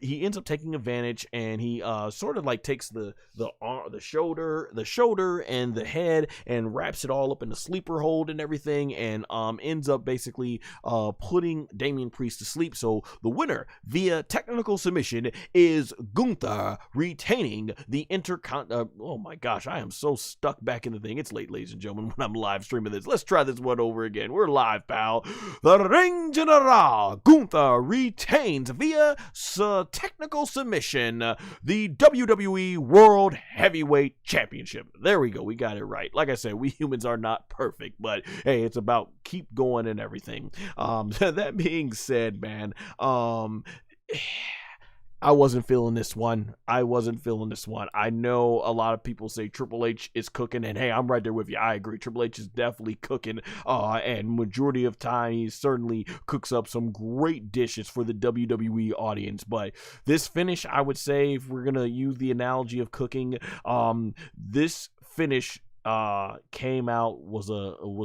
he ends up taking advantage, and he sort of like takes the shoulder and the head and wraps it all up in a sleeper hold and everything, and ends up basically putting Damian Priest to sleep. So the winner via technical submission is Gunther, retaining the oh my gosh, I am so stuck back in the thing. It's late, ladies and gentlemen, when I'm live streaming this. Let's try this one over again. We're live, pal. The Ring General, Gunther, retains via technical submission the WWE World Heavyweight Championship. There we go. We got it right. Like I said, we humans are not perfect, but hey, it's about keep going and everything. That being said, man, I wasn't feeling this one. I know a lot of people say Triple H is cooking, and hey, I'm right there with you. I agree. Triple H is definitely cooking, and majority of time he certainly cooks up some great dishes for the WWE audience. But this finish, I would say, if we're gonna use the analogy of cooking, this finish came out was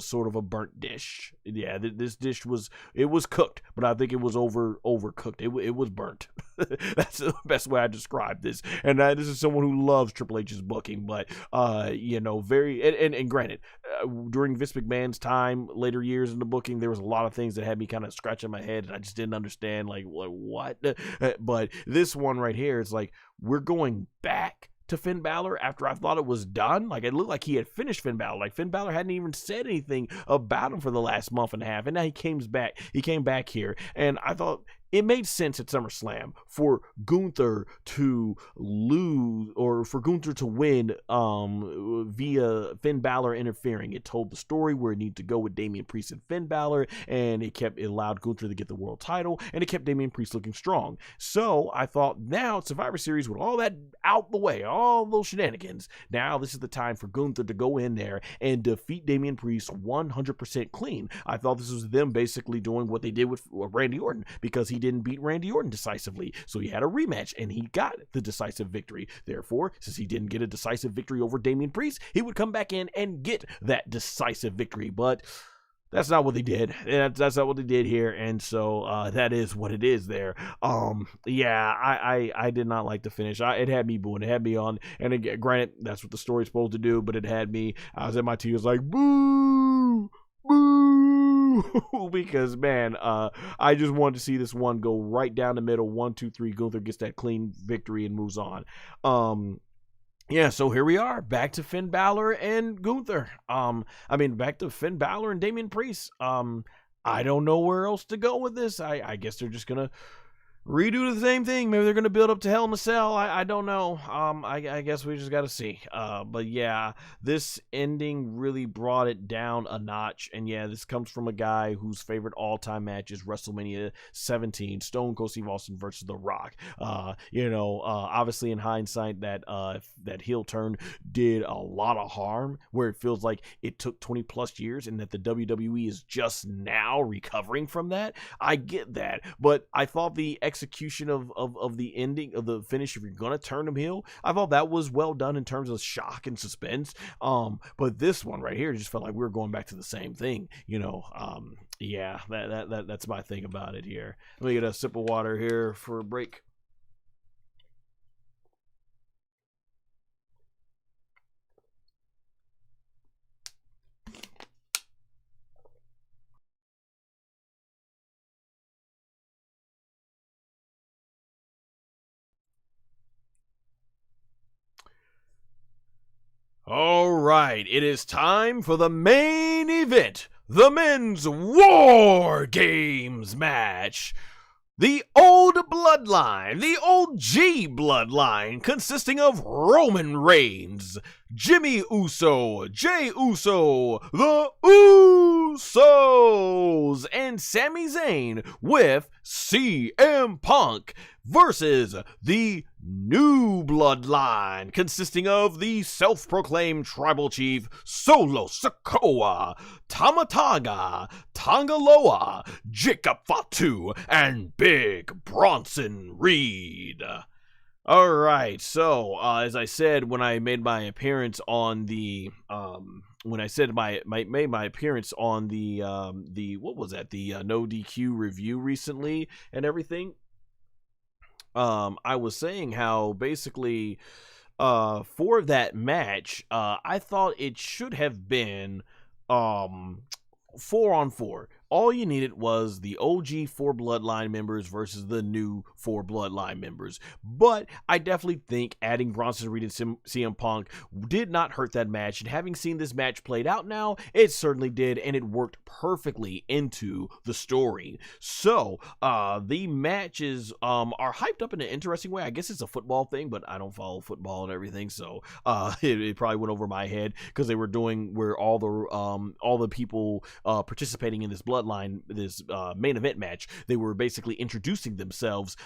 sort of a burnt dish. Yeah, this dish was cooked, but I think it was overcooked. It was burnt. That's the best way I describe this. And this is someone who loves Triple H's booking, but very and granted, during Vince McMahon's time, later years in the booking, there was a lot of things that had me kind of scratching my head, and I just didn't understand like what. But this one right here is like, we're going back to Finn Balor after I thought it was done. Like, it looked like he had finished Finn Balor. Like, Finn Balor hadn't even said anything about him for the last month and a half, and now he came back here, and I thought it made sense at SummerSlam for Gunther to lose, or for Gunther to win via Finn Balor interfering. It told the story where it needed to go with Damian Priest and Finn Balor, and it allowed Gunther to get the world title, and it kept Damian Priest looking strong. So I thought, now Survivor Series, with all that out the way, all those shenanigans, now this is the time for Gunther to go in there and defeat Damian Priest 100% clean. I thought this was them basically doing what they did with Randy Orton, because he didn't beat Randy Orton decisively. So he had a rematch and he got the decisive victory. Therefore, since he didn't get a decisive victory over Damian Priest, he would come back in and get that decisive victory. But that's not what they did. That's not what they did here, and so that is what it is there. Yeah, I did not like the finish. It had me booing. It had me on, and again, granted, that's what the story's supposed to do, but it had me. I was at my tears like, boo, boo, because, man, I just wanted to see this one go right down the middle. 1, 2, 3, Gunther gets that clean victory and moves on. Yeah, so here we are, back to Finn Balor and Gunther. Back to Finn Balor and Damian Priest. I don't know where else to go with this. I guess they're just gonna redo the same thing. Maybe they're gonna build up to Hell in a Cell. I don't know. I guess we just gotta see. But yeah, this ending really brought it down a notch. And yeah, this comes from a guy whose favorite all-time match is WrestleMania 17, Stone Cold Steve Austin versus The Rock. Obviously in hindsight, that heel turn did a lot of harm, where it feels like it took 20 plus years and that the WWE is just now recovering from that. I get that, but I thought the execution of the ending of the finish, if you're gonna turn him heel, I thought that was well done in terms of shock and suspense. But this one right here just felt like we were going back to the same thing. Yeah, that's my thing about it here. Let me get a sip of water here for a break. All right, it is time for the main event, the men's WarGames match. The old bloodline, the OG bloodline, consisting of Roman Reigns, Jimmy Uso, Jey Uso, the Usos, and Sami Zayn with CM Punk versus the new bloodline, consisting of the self-proclaimed tribal chief Solo Sikao, Tama Tonga, Tonga Loa, Jacob Fatu, and Big Bronson Reed. All right, so as I said when I made my appearance on the made my appearance on the what was that, the No DQ review recently and everything, I was saying how basically for that match, I thought it should have been 4-on-4. All you needed was the OG 4 Bloodline members versus the new 4 Bloodline members. But I definitely think adding Bronson Reed and CM Punk did not hurt that match. And having seen this match played out now, it certainly did. And it worked perfectly into the story. So the matches are hyped up in an interesting way. I guess it's a football thing, but I don't follow football and everything. So it probably went over my head, because they were doing where all the people participating in this this main event match, they were basically introducing themselves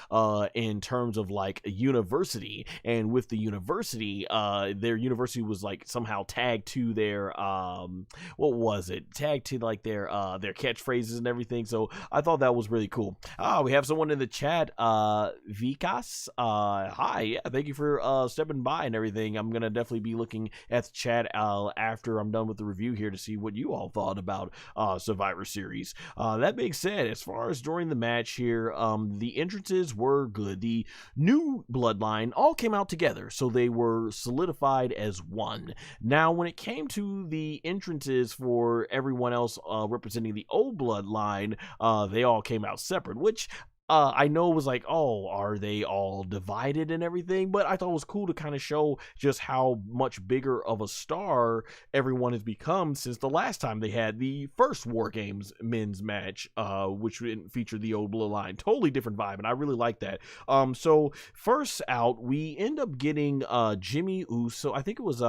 in terms of like a university, and with the university, their university was like somehow tagged to their tagged to like their catchphrases and everything. So I thought that was really cool. We have someone in the chat, Vikas. Hi, yeah, thank you for stepping by and everything. I'm gonna definitely be looking at the chat after I'm done with the review here to see what you all thought about Survivor Series. That being said, as far as during the match here, the entrances were good. The new bloodline all came out together, so they were solidified as one. Now, when it came to the entrances for everyone else representing the old bloodline, they all came out separate, which I know it was like, oh, are they all divided and everything? But I thought it was cool to kind of show just how much bigger of a star everyone has become since the last time they had the first WarGames men's match, which featured the old bloodline. Totally different vibe, and I really like that. So first out, we end up getting Jimmy Uso. I think it was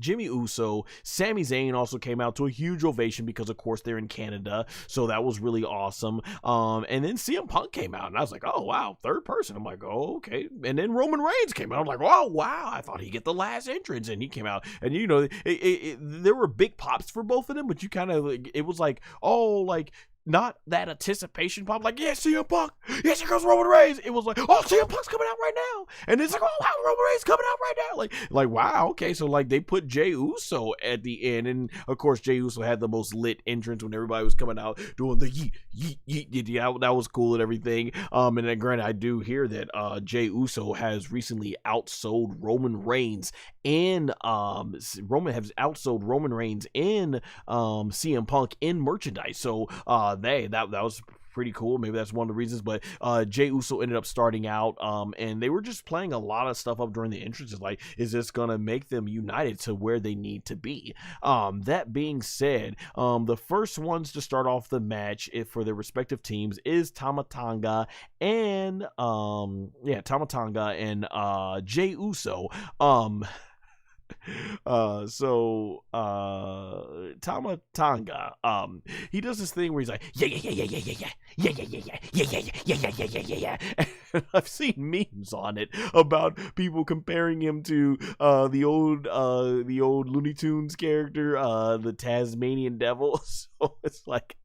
Jimmy Uso. Sami Zayn also came out to a huge ovation because, of course, they're in Canada, so that was really awesome. And then CM Punk came out, and I was like, oh, wow, third person. I'm like, oh, okay. And then Roman Reigns came out. I'm like, oh, wow, I thought he'd get the last entrance, and he came out. And, you know, there were big pops for both of them, but you kind of, it was like, oh, like, not that anticipation pop, like, yeah, CM Punk, yes, here goes Roman Reigns. It was like, oh, CM Punk's coming out right now. And it's like, oh, wow, Roman Reigns coming out right now. Like, wow, okay. So, like, they put Jey Uso at the end. And, of course, Jey Uso had the most lit entrance when everybody was coming out doing the yeet, yeet, yeet, yeet. Yeah, that was cool and everything. And then, granted, I do hear that Jey Uso has recently outsold Roman Reigns and Roman Reigns and CM Punk in merchandise. So, that was pretty cool. Maybe that's one of the reasons. But Jey Uso ended up starting out, and they were just playing a lot of stuff up during the entrances. Like, is this gonna make them united to where they need to be? That being said, the first ones to start off the match for their respective teams is Tama Tonga and Jey Uso. Tama Tonga, he does this thing where he's like, yeah. I've seen memes on it about people comparing him to the old Looney Tunes character, the Tasmanian Devil. So it's like,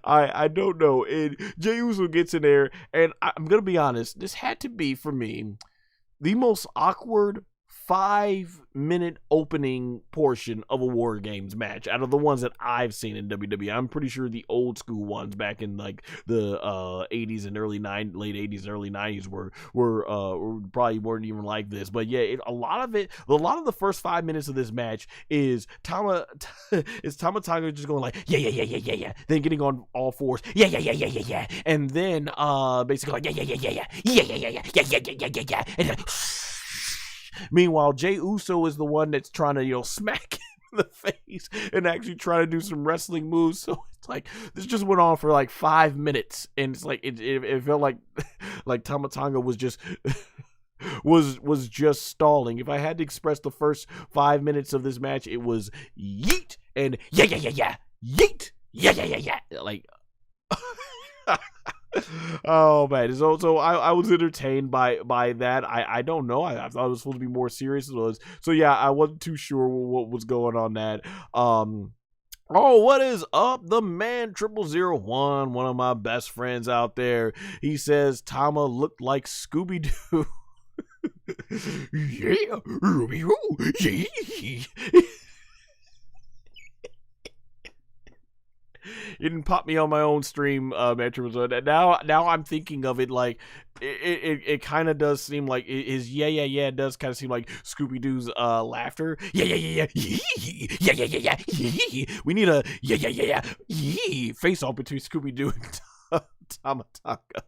I don't know. And Jey Uso gets in there, and I'm gonna be honest, this had to be for me the most awkward 5-minute opening portion of a WarGames match out of the ones that I've seen in WWE. I'm pretty sure the old school ones back in like the 80s and late 80s and early 90s were probably weren't even like this. But yeah, a lot of the first 5 minutes of this match is Tama Tonga just going like yeah, then getting on all fours, yeah, and then basically like yeah, and then meanwhile, Jey Uso is the one that's trying to, smack him in the face and actually try to do some wrestling moves. So it's like, this just went on for like 5 minutes. And it's like, it felt like Tama Tonga was just, was just stalling. If I had to express the first 5 minutes of this match, it was yeet and yeah, yeet, yeah. Like, oh man, so I was entertained by that. I don't know. I thought it was supposed to be more serious. So yeah, I wasn't too sure what was going on that. Oh, what is up? The man 0001, one of my best friends out there. He says Tama looked like Scooby-Doo. Yeah, yeah. It didn't pop me on my own stream, Metro. Now I'm thinking of it like it kind of does seem like his yeah. It does kind of seem like Scooby-Doo's laughter. Yeah. We need a yeah face off between Scooby-Doo and Tama Tonga.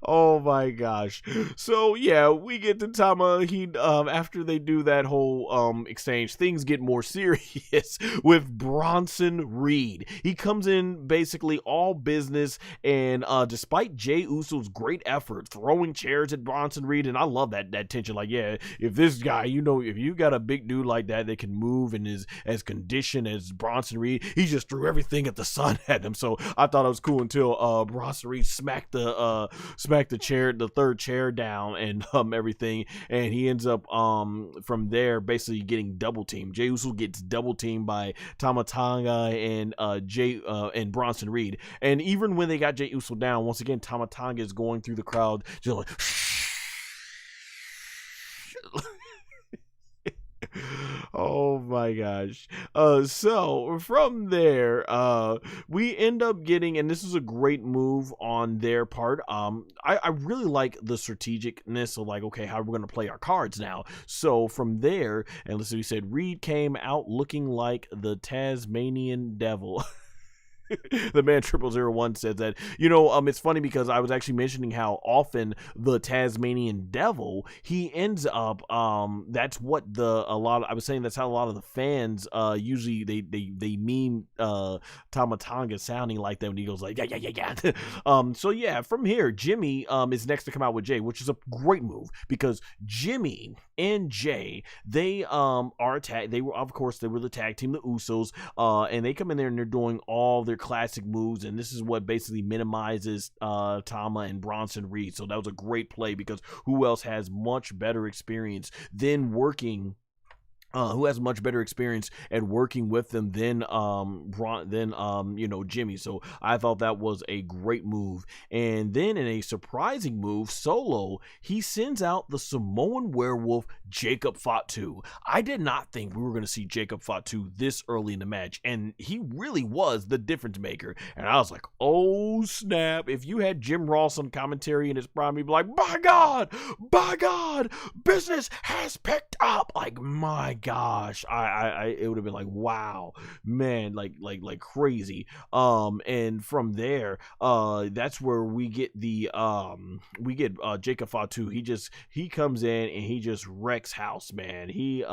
Oh my gosh. So yeah, we get to Tama. He after they do that whole exchange, things get more serious with Bronson Reed. He comes in basically all business, and despite Jey Uso's great effort throwing chairs at Bronson Reed, and I love that tension. Like, yeah, if this guy, if you got a big dude like that can move and is as conditioned as Bronson Reed, he just threw everything at the sun at him. So I thought it was cool until Bronson Reed smacked the chair, the third chair down, and everything, and he ends up from there basically getting double teamed. Jey Uso gets double teamed by Tama Tonga and and Bronson Reed, and even when they got Jey Uso down, once again Tama Tonga is going through the crowd just like oh my gosh. So from there, we end up getting, and this is a great move on their part. I really like the strategicness of like, okay, how are we going to play our cards now? So from there, and let's see, we said Reed came out looking like the Tasmanian Devil. The man 0001 said that, it's funny because I was actually mentioning how often the Tasmanian Devil, he ends up, that's what I was saying that's how a lot of the fans, usually they meme, Tama Tonga sounding like that when he goes like, yeah. So yeah, from here, Jimmy, is next to come out with Jey, which is a great move because Jimmy and Jey, they, are they were the tag team, the Usos, and they come in there and they're doing all their classic moves, and this is what basically minimizes Tama and Bronson Reed. So that was a great play because who else has much better experience than working who has much better experience at working with them than Jimmy. So I thought that was a great move. And then in a surprising move, Solo, he sends out the Samoan werewolf Jacob Fatu. I did not think we were going to see Jacob Fatu this early in the match, and he really was the difference maker. And I was like, oh snap, if you had Jim Ross on commentary in his prime, he'd be like, by God, business has picked up. Like, my gosh, it would have been like, wow, man, like crazy. And from there, that's where we get Jacob Fatu. He comes in and he just wrecks house, man. He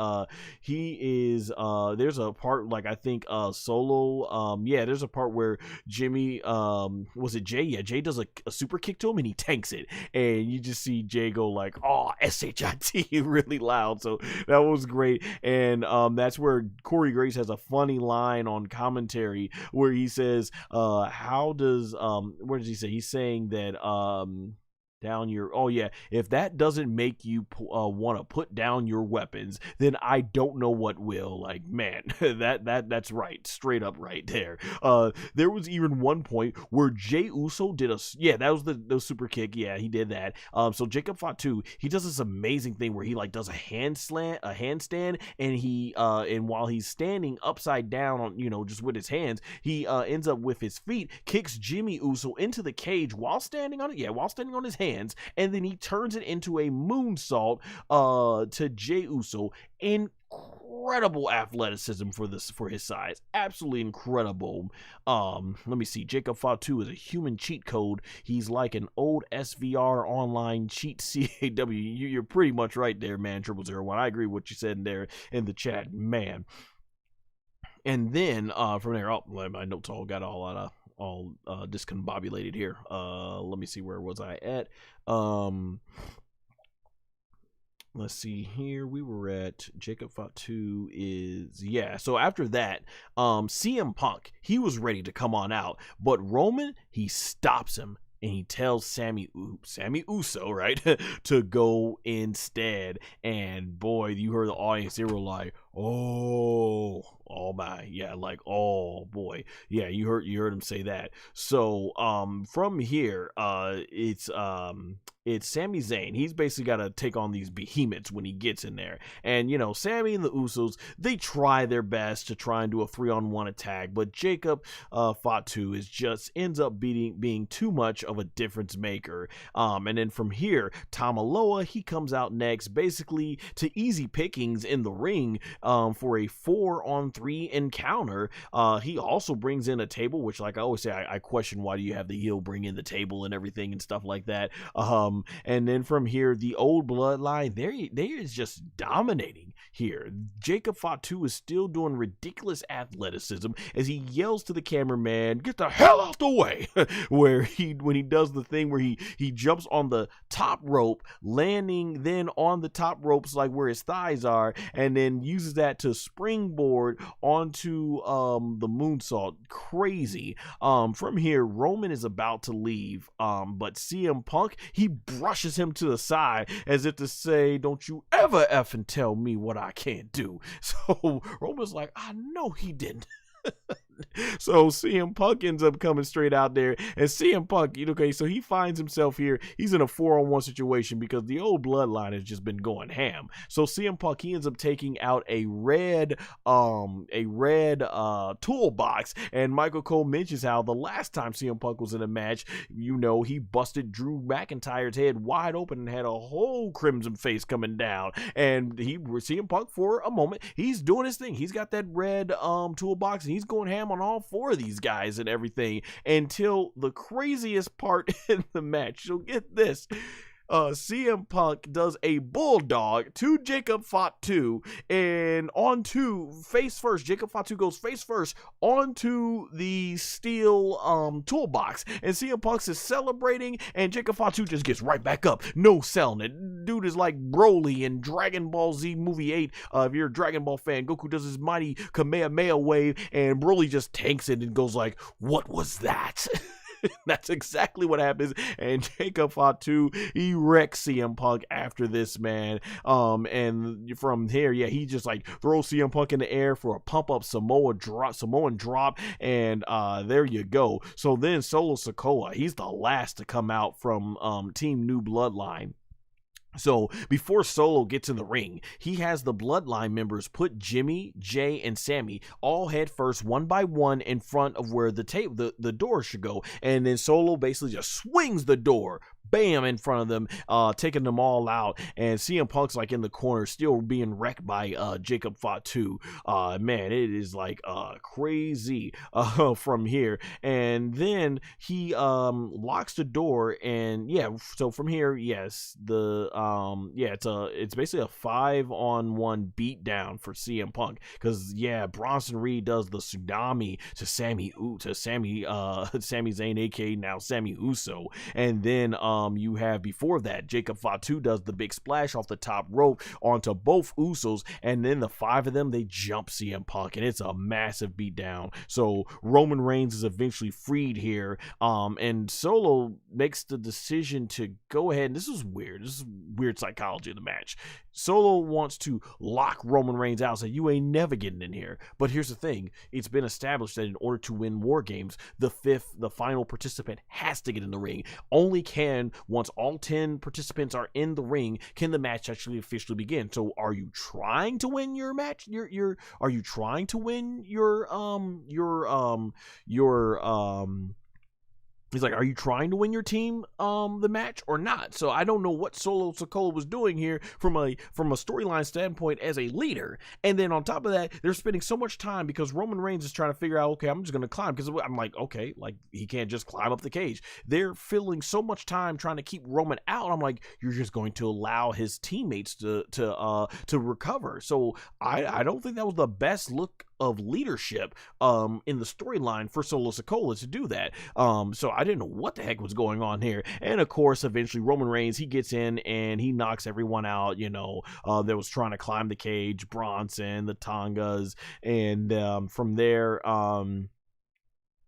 is there's a part, like, I think Solo, there's a part where Jimmy, was it Jey? Yeah, Jey does a super kick to him and he tanks it, and you just see Jey go like, oh, SHIT really loud. So that was great. And that's where Corey Grace has a funny line on commentary where he says, how does what does he say? He's saying that if that doesn't make you want to put down your weapons, then I don't know what will. Like, man, that's right, straight up right there. There was even one point where Jey Uso did that was the super kick. Yeah, he did that. So Jacob Fatu, he does this amazing thing where he like does a handstand, and he and while he's standing upside down on, just with his hands, he ends up with his feet kicks Jimmy Uso into the cage while standing on his hands. And then he turns it into a moonsault to Jey Uso. Incredible athleticism for his size. Absolutely incredible. Let me see. Jacob Fatu is a human cheat code. He's like an old SVR online cheat CAW. You're pretty much right there, man. 0001. I agree with what you said in there in the chat, man. And then from there, my notes all got all out of discombobulated here. Let me see, where was I at? Let's see here. We were at Jacob Fatu so after that, CM Punk, he was ready to come on out, but Roman, he stops him. And he tells Sami Uso, right, to go instead. And boy, you heard the audience, they were like, oh my, yeah, like, oh boy, yeah, you heard him say that. So from here, it's Sami Zayn. He's basically got to take on these behemoths when he gets in there. And Sami and the Usos, they try their best to try and do a 3-on-1 attack, but Jacob Fatu ends up being too much of a difference maker. And then from here, Tama, he comes out next, basically to easy pickings in the ring for a 4-on-3 encounter. He also brings in a table, which, like I always say, I question why do you have the heel bring in the table and everything and stuff like that. And then from here, the old bloodline, they is just dominating here. Jacob Fatu is still doing ridiculous athleticism as he yells to the cameraman, get the hell out the way, when he does the thing where he jumps on the top rope, landing then on the top ropes like where his thighs are, and then uses that to springboard onto the moonsault. Crazy. From here, Roman is about to leave, but CM Punk, he brushes him to the side as if to say, don't you ever effing tell me what I can't do. So Roman's like, I know he didn't. So CM Punk ends up coming straight out there, and CM Punk, so he finds himself here. He's in a 4-on-1 situation because the old bloodline has just been going ham. So CM Punk, he ends up taking out a red toolbox, and Michael Cole mentions how the last time CM Punk was in a match, he busted Drew McIntyre's head wide open and had a whole crimson face coming down. And CM Punk, for a moment, he's doing his thing. He's got that red toolbox, and he's going ham on all 4 of these guys and everything, until the craziest part in the match. So get this. CM Punk does a bulldog to Jacob Fatu, and onto face first. Jacob Fatu goes face first onto the steel toolbox, and CM Punk is celebrating, and Jacob Fatu just gets right back up, no selling it. Dude is like Broly in Dragon Ball Z movie 8. If you're a Dragon Ball fan, Goku does his mighty Kamehameha wave, and Broly just tanks it and goes like, what was that? That's exactly what happens. And Jacob Fatu, he wrecks CM Punk after this, man. And from here, yeah, he just like throws CM Punk in the air for a pump up Samoan drop, and there you go. So then Solo Sikao, he's the last to come out from Team New Bloodline. So before Solo gets in the ring, he has the Bloodline members put Jimmy, Jey, and Sami all head first, one by one, in front of where the door should go. And then Solo basically just swings the door, bam, in front of them, taking them all out. And CM Punk's like in the corner, still being wrecked by Jacob Fatu. Man, it is like crazy from here. And then he locks the door, and yeah, so from here, yes, it's basically a 5-on-1 beatdown for CM Punk, because yeah, Bronson Reed does the tsunami to Sami Zayn, aka now Sami Uso, and then you have before that Jacob Fatu does the big splash off the top rope onto both Usos, and then the 5 of them, they jump CM Punk, and it's a massive beatdown. So Roman Reigns is eventually freed here, and Solo makes the decision to go ahead, and this is weird psychology of the match. Solo wants to lock Roman Reigns out, say, you ain't never getting in here. But here's the thing, it's been established that in order to win WarGames, the final participant has to get in the ring. Once all 10 participants are in the ring, can the match actually officially begin. So are you trying to win your match? Are you trying to win He's like, are you trying to win your team the match or not? So I don't know what Solo Sikao was doing here from a storyline standpoint as a leader. And then on top of that, they're spending so much time because Roman Reigns is trying to figure out, okay, I'm just going to climb, because I'm like, okay, like he can't just climb up the cage. They're filling so much time trying to keep Roman out. I'm like, you're just going to allow his teammates to recover. So I don't think that was the best look of leadership in the storyline for Solo Sikao to do that. So I didn't know what the heck was going on here. And of course, eventually Roman Reigns, he gets in and he knocks everyone out, that was trying to climb the cage, Bronson, the Tongas, and from there,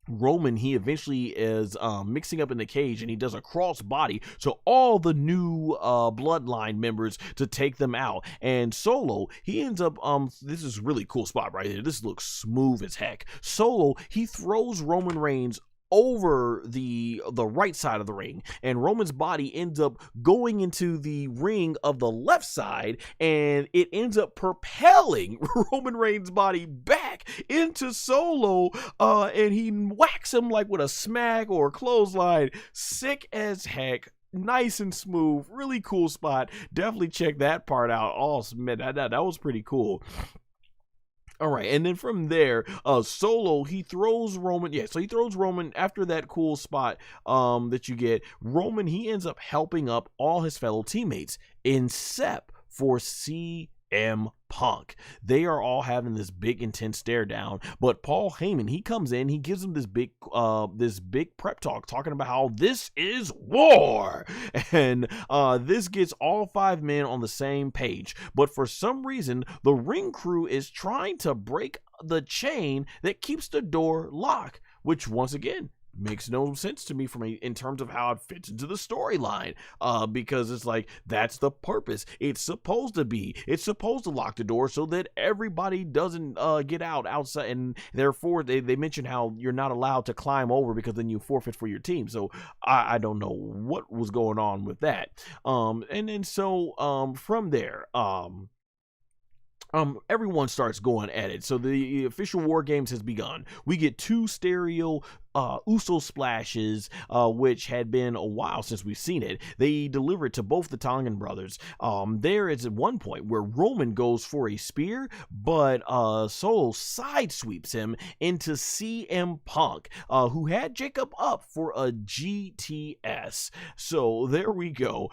Roman, he eventually is mixing up in the cage, and he does a cross body to all the new Bloodline members to take them out. And Solo, he ends up, this is a really cool spot right here. This looks smooth as heck. Solo, he throws Roman Reigns over the right side of the ring, and Roman's body ends up going into the ring of the left side, and it ends up propelling Roman Reigns' body back into Solo, and he whacks him like with a smack or a clothesline. Sick as heck. Nice and smooth. Really cool spot. Definitely check that part out. Oh, man, that was pretty cool. All right, and then from there, Solo, he throws Roman. Yeah, so he throws Roman after that cool spot that you get. Roman, he ends up helping up all his fellow teammates, except for CM Punk. They are all having this big intense stare down, but Paul Heyman, he comes in, he gives them this big prep talk, talking about how this is war, and this gets all 5 men on the same page. But for some reason, the ring crew is trying to break the chain that keeps the door locked, which once again makes no sense to me in terms of how it fits into the storyline, because it's like, that's the purpose. It's supposed to lock the door so that everybody doesn't get outside, and therefore they mention how you're not allowed to climb over, because then you forfeit for your team. So I don't know what was going on with that, and then so from there, everyone starts going at it. So the official WarGames has begun. We get 2 stereo Uso splashes, which had been a while since we've seen it. They deliver it to both the Tongan brothers. There is at one point where Roman goes for a spear, but Solo side sweeps him into CM Punk, who had Jacob up for a GTS. So there we go.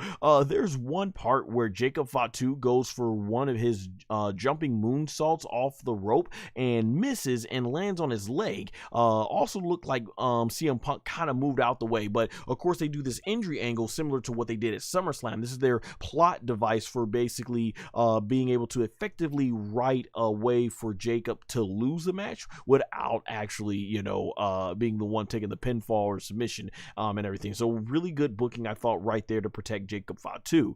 There's one part where Jacob Fatu goes for one of his jumping moonsaults off the rope and misses and lands on his leg. Also looked like CM Punk kind of moved out the way. But of course, they do this injury angle similar to what they did at SummerSlam. This is their plot device for basically being able to effectively write a way for Jacob to lose the match without actually, being the one taking the pinfall or submission and everything. So really good booking, I thought, right there to protect Jacob Fatu.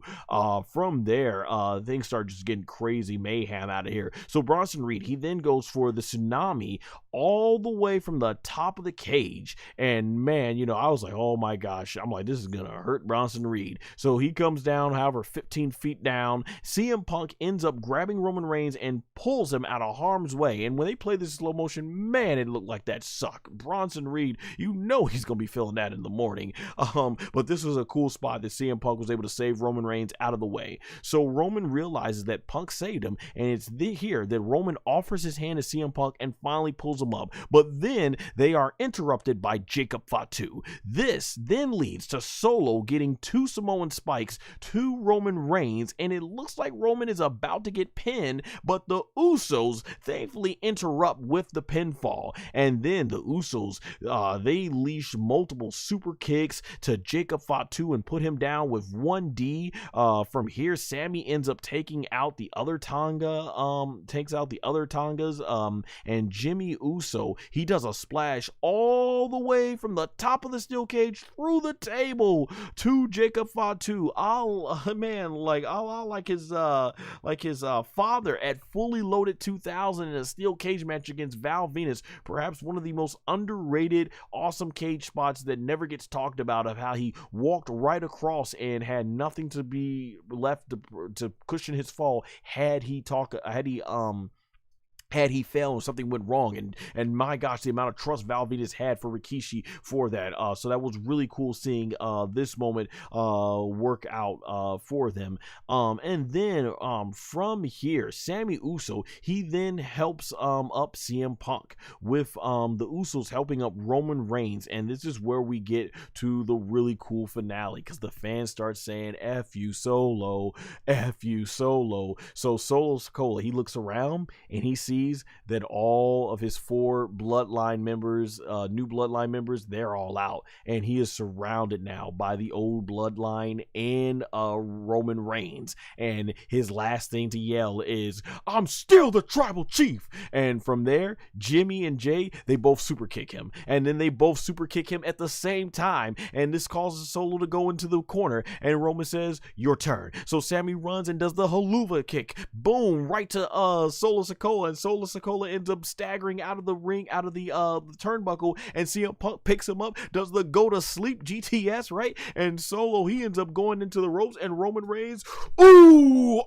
From there, things start just getting crazy mayhem out of here. So Bronson Reed, he then goes for the tsunami all the way from the top of the cage. And man, I was like, oh my gosh, I'm like, this is going to hurt Bronson Reed. So he comes down, however, 15 feet down. CM Punk ends up grabbing Roman Reigns and pulls him out of harm's way. And when they play this slow motion, man, it looked like that sucked. Bronson Reed, he's going to be feeling that in the morning. But this was a cool spot that CM Punk was able to save Roman Reigns out of the way. So Roman realizes that Punk saved him, and it's here that Roman offers his hand to CM Punk and finally pulls him up. But then they are interrupted by Jacob Fatu. This then leads to Solo getting 2 Samoan spikes to Roman Reigns, and it looks like Roman is about to get pinned, but the Usos thankfully interrupt with the pinfall. And then the Usos, they leash multiple super kicks to Jacob Fatu and put him down with 1D. From here, Sami ends up taking out the other Tonga, and Jimmy Uso, he does a splash all the way from the top of the steel cage through the table to Jacob Fatu. Like his father at Fully Loaded 2000 in a steel cage match against Val Venus. Perhaps one of the most underrated, awesome cage spots that never gets talked about, of how he walked right across and had nothing to be left to cushion his fall had he failed or something went wrong. And my gosh, the amount of trust Val Venus had for Rikishi for that. So that was really cool seeing this moment work out for them. And then from here, Sami Uso, he then helps up CM Punk with the Usos helping up Roman Reigns. And this is where we get to the really cool finale, because the fans start saying, F you Solo, F you Solo. So Solo Sikao, he looks around and he sees that all of his 4 bloodline members, new bloodline members, they're all out, and he is surrounded now by the old bloodline and Roman Reigns. And his last thing to yell is, I'm still the tribal chief. And from there, Jimmy and Jey, they both super kick him, and then they both super kick him at the same time, and this causes Solo to go into the corner, and Roman says, your turn. So Sami runs and does the haluva kick, boom, right to Solo Sikao, and Solo Sikao ends up staggering out of the ring, out of the turnbuckle, and CM Punk picks him up, does the go to sleep GTS, right? And Solo, he ends up going into the ropes, and Roman Reigns, boom,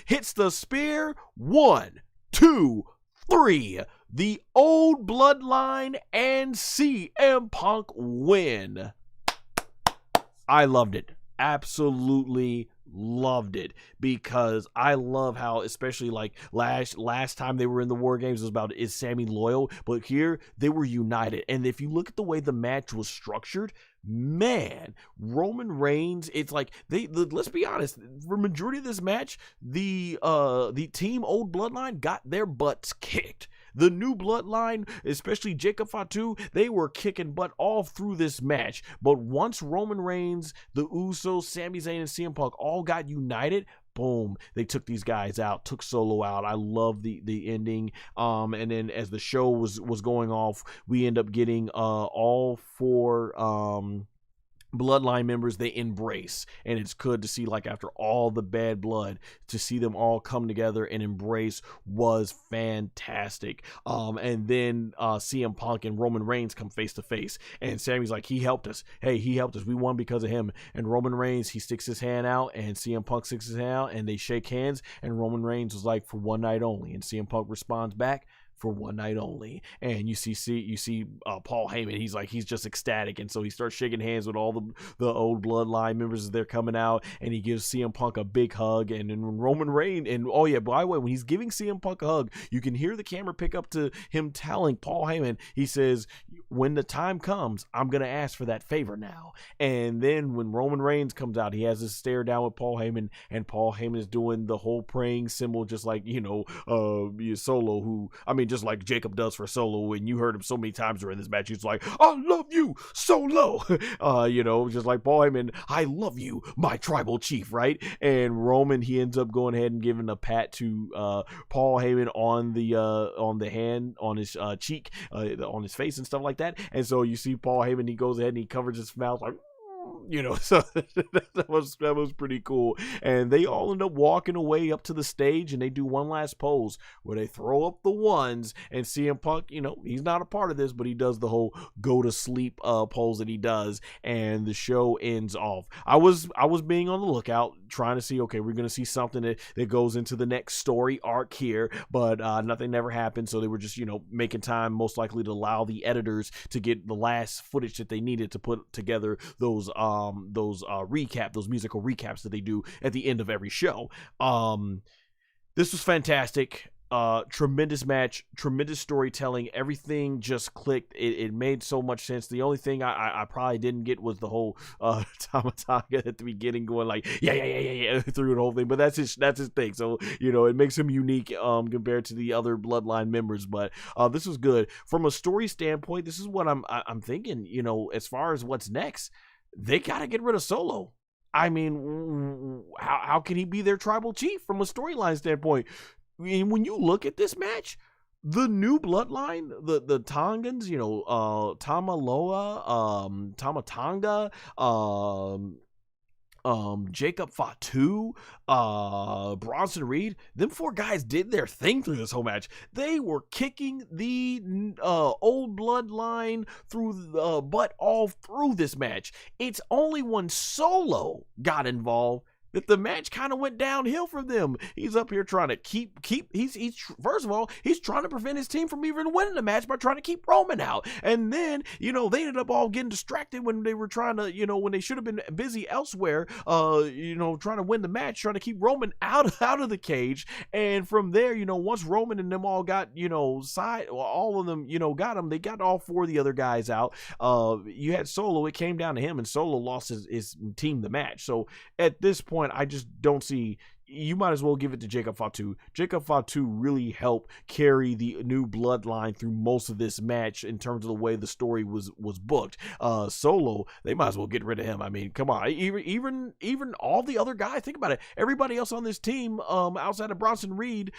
hits the spear. 1, 2, 3. The old bloodline and CM Punk win. I loved it. Absolutely loved it, because I love how, especially like last time they were in the WarGames, it was about, is Sami loyal? But here they were united. And if you look at the way the match was structured, man, Roman Reigns, it's like let's be honest, for majority of this match, the team Old Bloodline got their butts kicked. The new bloodline, especially Jacob Fatu, they were kicking butt all through this match. But once Roman Reigns, the Usos, Sami Zayn, and CM Punk all got united, boom, they took these guys out, took Solo out. I love the ending. And then as the show was going off, we end up getting all 4 bloodline members, they embrace, and it's good to see, like, after all the bad blood, to see them all come together and embrace was fantastic. And then CM Punk and Roman Reigns come face to face, and Sammy's like, he helped us, we won because of him. And Roman Reigns, he sticks his hand out, and CM Punk sticks his hand out, and they shake hands, and Roman Reigns was like, for one night only, and CM Punk responds back, for one night only. And you see Paul Heyman, he's just ecstatic, and so he starts shaking hands with all the old bloodline members as they're coming out, and he gives CM Punk a big hug. And then Roman Reigns, and oh yeah, by the way, when he's giving CM Punk a hug, you can hear the camera pick up to him telling Paul Heyman, he says, when the time comes, I'm gonna ask for that favor now. And then when Roman Reigns comes out, he has this stare down with Paul Heyman, and Paul Heyman is doing the whole praying symbol, just like Solo, just like Jacob does for Solo, and you heard him so many times during this match. He's like, I love you, Solo. Just like Paul Heyman, I love you, my tribal chief, right? And Roman, he ends up going ahead and giving a pat to Paul Heyman on the hand, on his cheek, on his face and stuff like that. And so you see Paul Heyman, he goes ahead and he covers his mouth like, so that was pretty cool. And they all end up walking away up to the stage, and they do one last pose where they throw up the ones, and CM Punk, he's not a part of this, but he does the whole go to sleep pose that he does, and the show ends off. I was being on the lookout, trying to see, okay, we're going to see something that goes into the next story arc here, but nothing never happened. So they were just, making time, most likely to allow the editors to get the last footage that they needed to put together those musical recaps that they do at the end of every show. This was fantastic. Tremendous match, tremendous storytelling. Everything just clicked. It made so much sense. The only thing I probably didn't get was the whole Tama Tonga at the beginning going like yeah through the whole thing. But that's his thing. So it makes him unique compared to the other Bloodline members. But this was good from a story standpoint. This is what I'm thinking. As far as what's next, they gotta get rid of Solo. I mean, how can he be their tribal chief from a storyline standpoint? I mean, when you look at this match, the new bloodline, the Tongans, Tama Loa, Tama Tonga, Jacob Fatu, Bronson Reed, them four guys did their thing through this whole match. They were kicking the old bloodline through the butt all through this match. It's only when Solo got involved that the match kind of went downhill for them. He's up here trying to keep he's first of all, he's trying to prevent his team from even winning the match by trying to keep Roman out. And then, they ended up all getting distracted when they were trying to, when they should have been busy elsewhere, trying to win the match, trying to keep Roman out of the cage. And from there, once Roman and them all got, all of them, got him, they got all four of the other guys out. You had Solo, it came down to him, and Solo lost his team the match. So at this point, I just don't see. You might as well give it to Jacob Fatu. Jacob Fatu really helped carry the new bloodline through most of this match in terms of the way the story was booked. Solo, they might as well get rid of him. I mean, come on. Even all the other guys, think about it. Everybody else on this team, outside of Bronson Reed,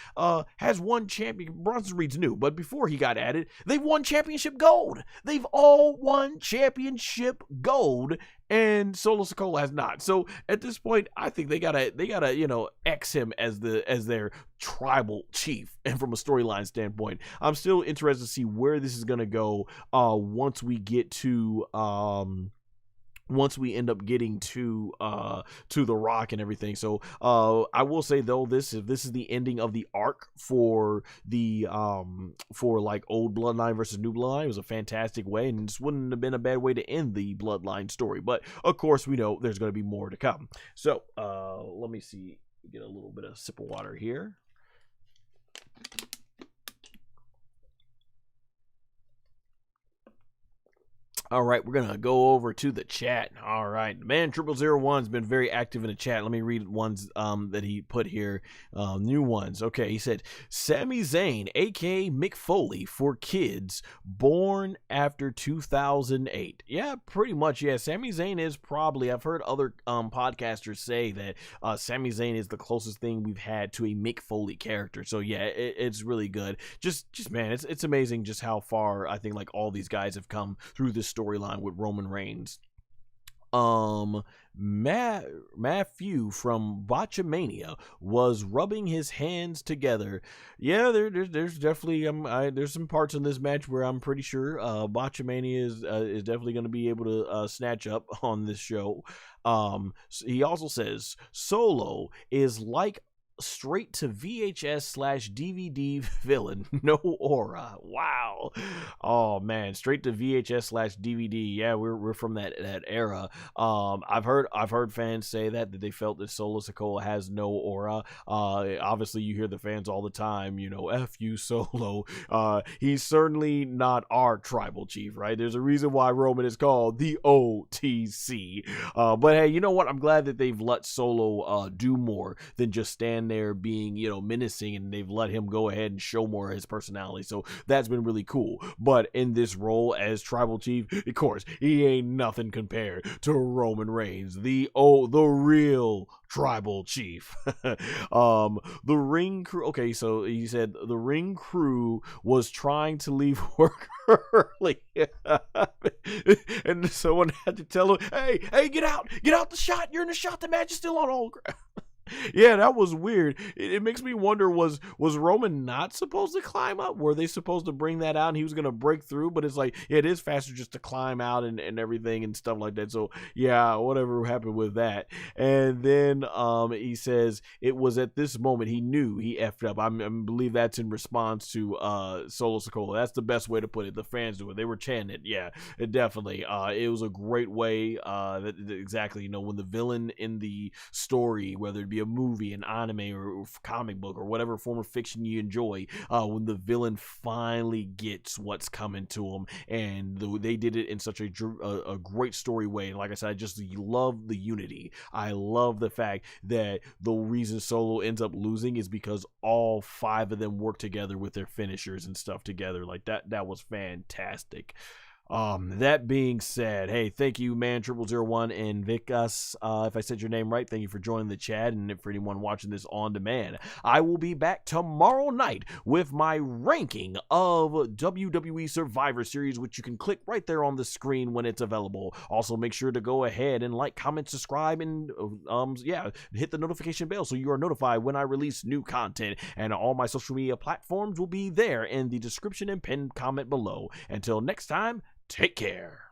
has won champion. Bronson Reed's new, but before he got added, they've won championship gold. They've all won championship gold, and Solo Sikao has not. So at this point, I think they gotta X him as their tribal chief. And from a storyline standpoint, I'm still interested to see where this is gonna go once we get to once we end up getting to The Rock and everything. So I will say though, this is the ending of the arc for the for like old bloodline versus new bloodline. It was a fantastic way, and this wouldn't have been a bad way to end the bloodline story. But of course, we know there's going to be more to come. So let me see, get a little bit of sip of water here. All right, we're going to go over to the chat. All right, man, 0001's been very active in the chat. Let me read ones that he put here. New ones. Okay, he said, Sami Zayn, a.k.a. Mick Foley, for kids born after 2008. Yeah, pretty much, yeah. Sami Zayn is probably, I've heard other podcasters say that Sami Zayn is the closest thing we've had to a Mick Foley character. So, yeah, it's really good. Just man, it's amazing just how far I think like all these guys have come through this storyline with Roman Reigns. Matthew from Botchamania was rubbing his hands together. Yeah, there's definitely there's some parts in this match where I'm pretty sure Botchamania is definitely going to be able to snatch up on this show. He also says Solo is like straight to VHS/DVD villain, no aura. Wow. Oh man, straight to VHS/DVD. Yeah, we're from that era. I've heard fans say that they felt that Solo Sikao has no aura. Obviously you hear the fans all the time, F you Solo. He's certainly not our tribal chief, right? There's a reason why Roman is called the OTC. But hey, you know what? I'm glad that they've let Solo do more than just stand stand there being, you know, menacing, and they've let him go ahead and show more of his personality. So that's been really cool. But in this role as Tribal Chief, of course, he ain't nothing compared to Roman Reigns, the real Tribal Chief. The ring crew. Okay, so he said the ring crew was trying to leave work early, and someone had to tell him, "Hey, get out the shot! You're in the shot. The match is still on." All yeah, that was weird. It makes me wonder, was Roman not supposed to climb up? Were they supposed to bring that out and he was going to break through? But it's like, yeah, it is faster just to climb out and everything and stuff like that. So yeah, whatever happened with that. And then he says it was at this moment he knew he effed up. I believe that's in response to Solo Sikao. That's the best way to put it. The fans do it. They were chanting it. Yeah, it definitely. It was a great way. Exactly. You know, when the villain in the story, whether it be a movie, an anime, or comic book, or whatever form of fiction you enjoy, when the villain finally gets what's coming to him, and they did it in such a great story way. And like I said, I just love the unity. I love the fact that the reason Solo ends up losing is because all 5 of them work together with their finishers and stuff together. Like that was fantastic. That being said, hey, thank you, man, 0001 and Vicus. If I said your name right, thank you for joining the chat. And for anyone watching this on demand, I will be back tomorrow night with my ranking of WWE Survivor Series, which you can click right there on the screen when it's available. Also, make sure to go ahead and like, comment, subscribe, and hit the notification bell so you are notified when I release new content. And all my social media platforms will be there in the description and pinned comment below. Until next time, take care.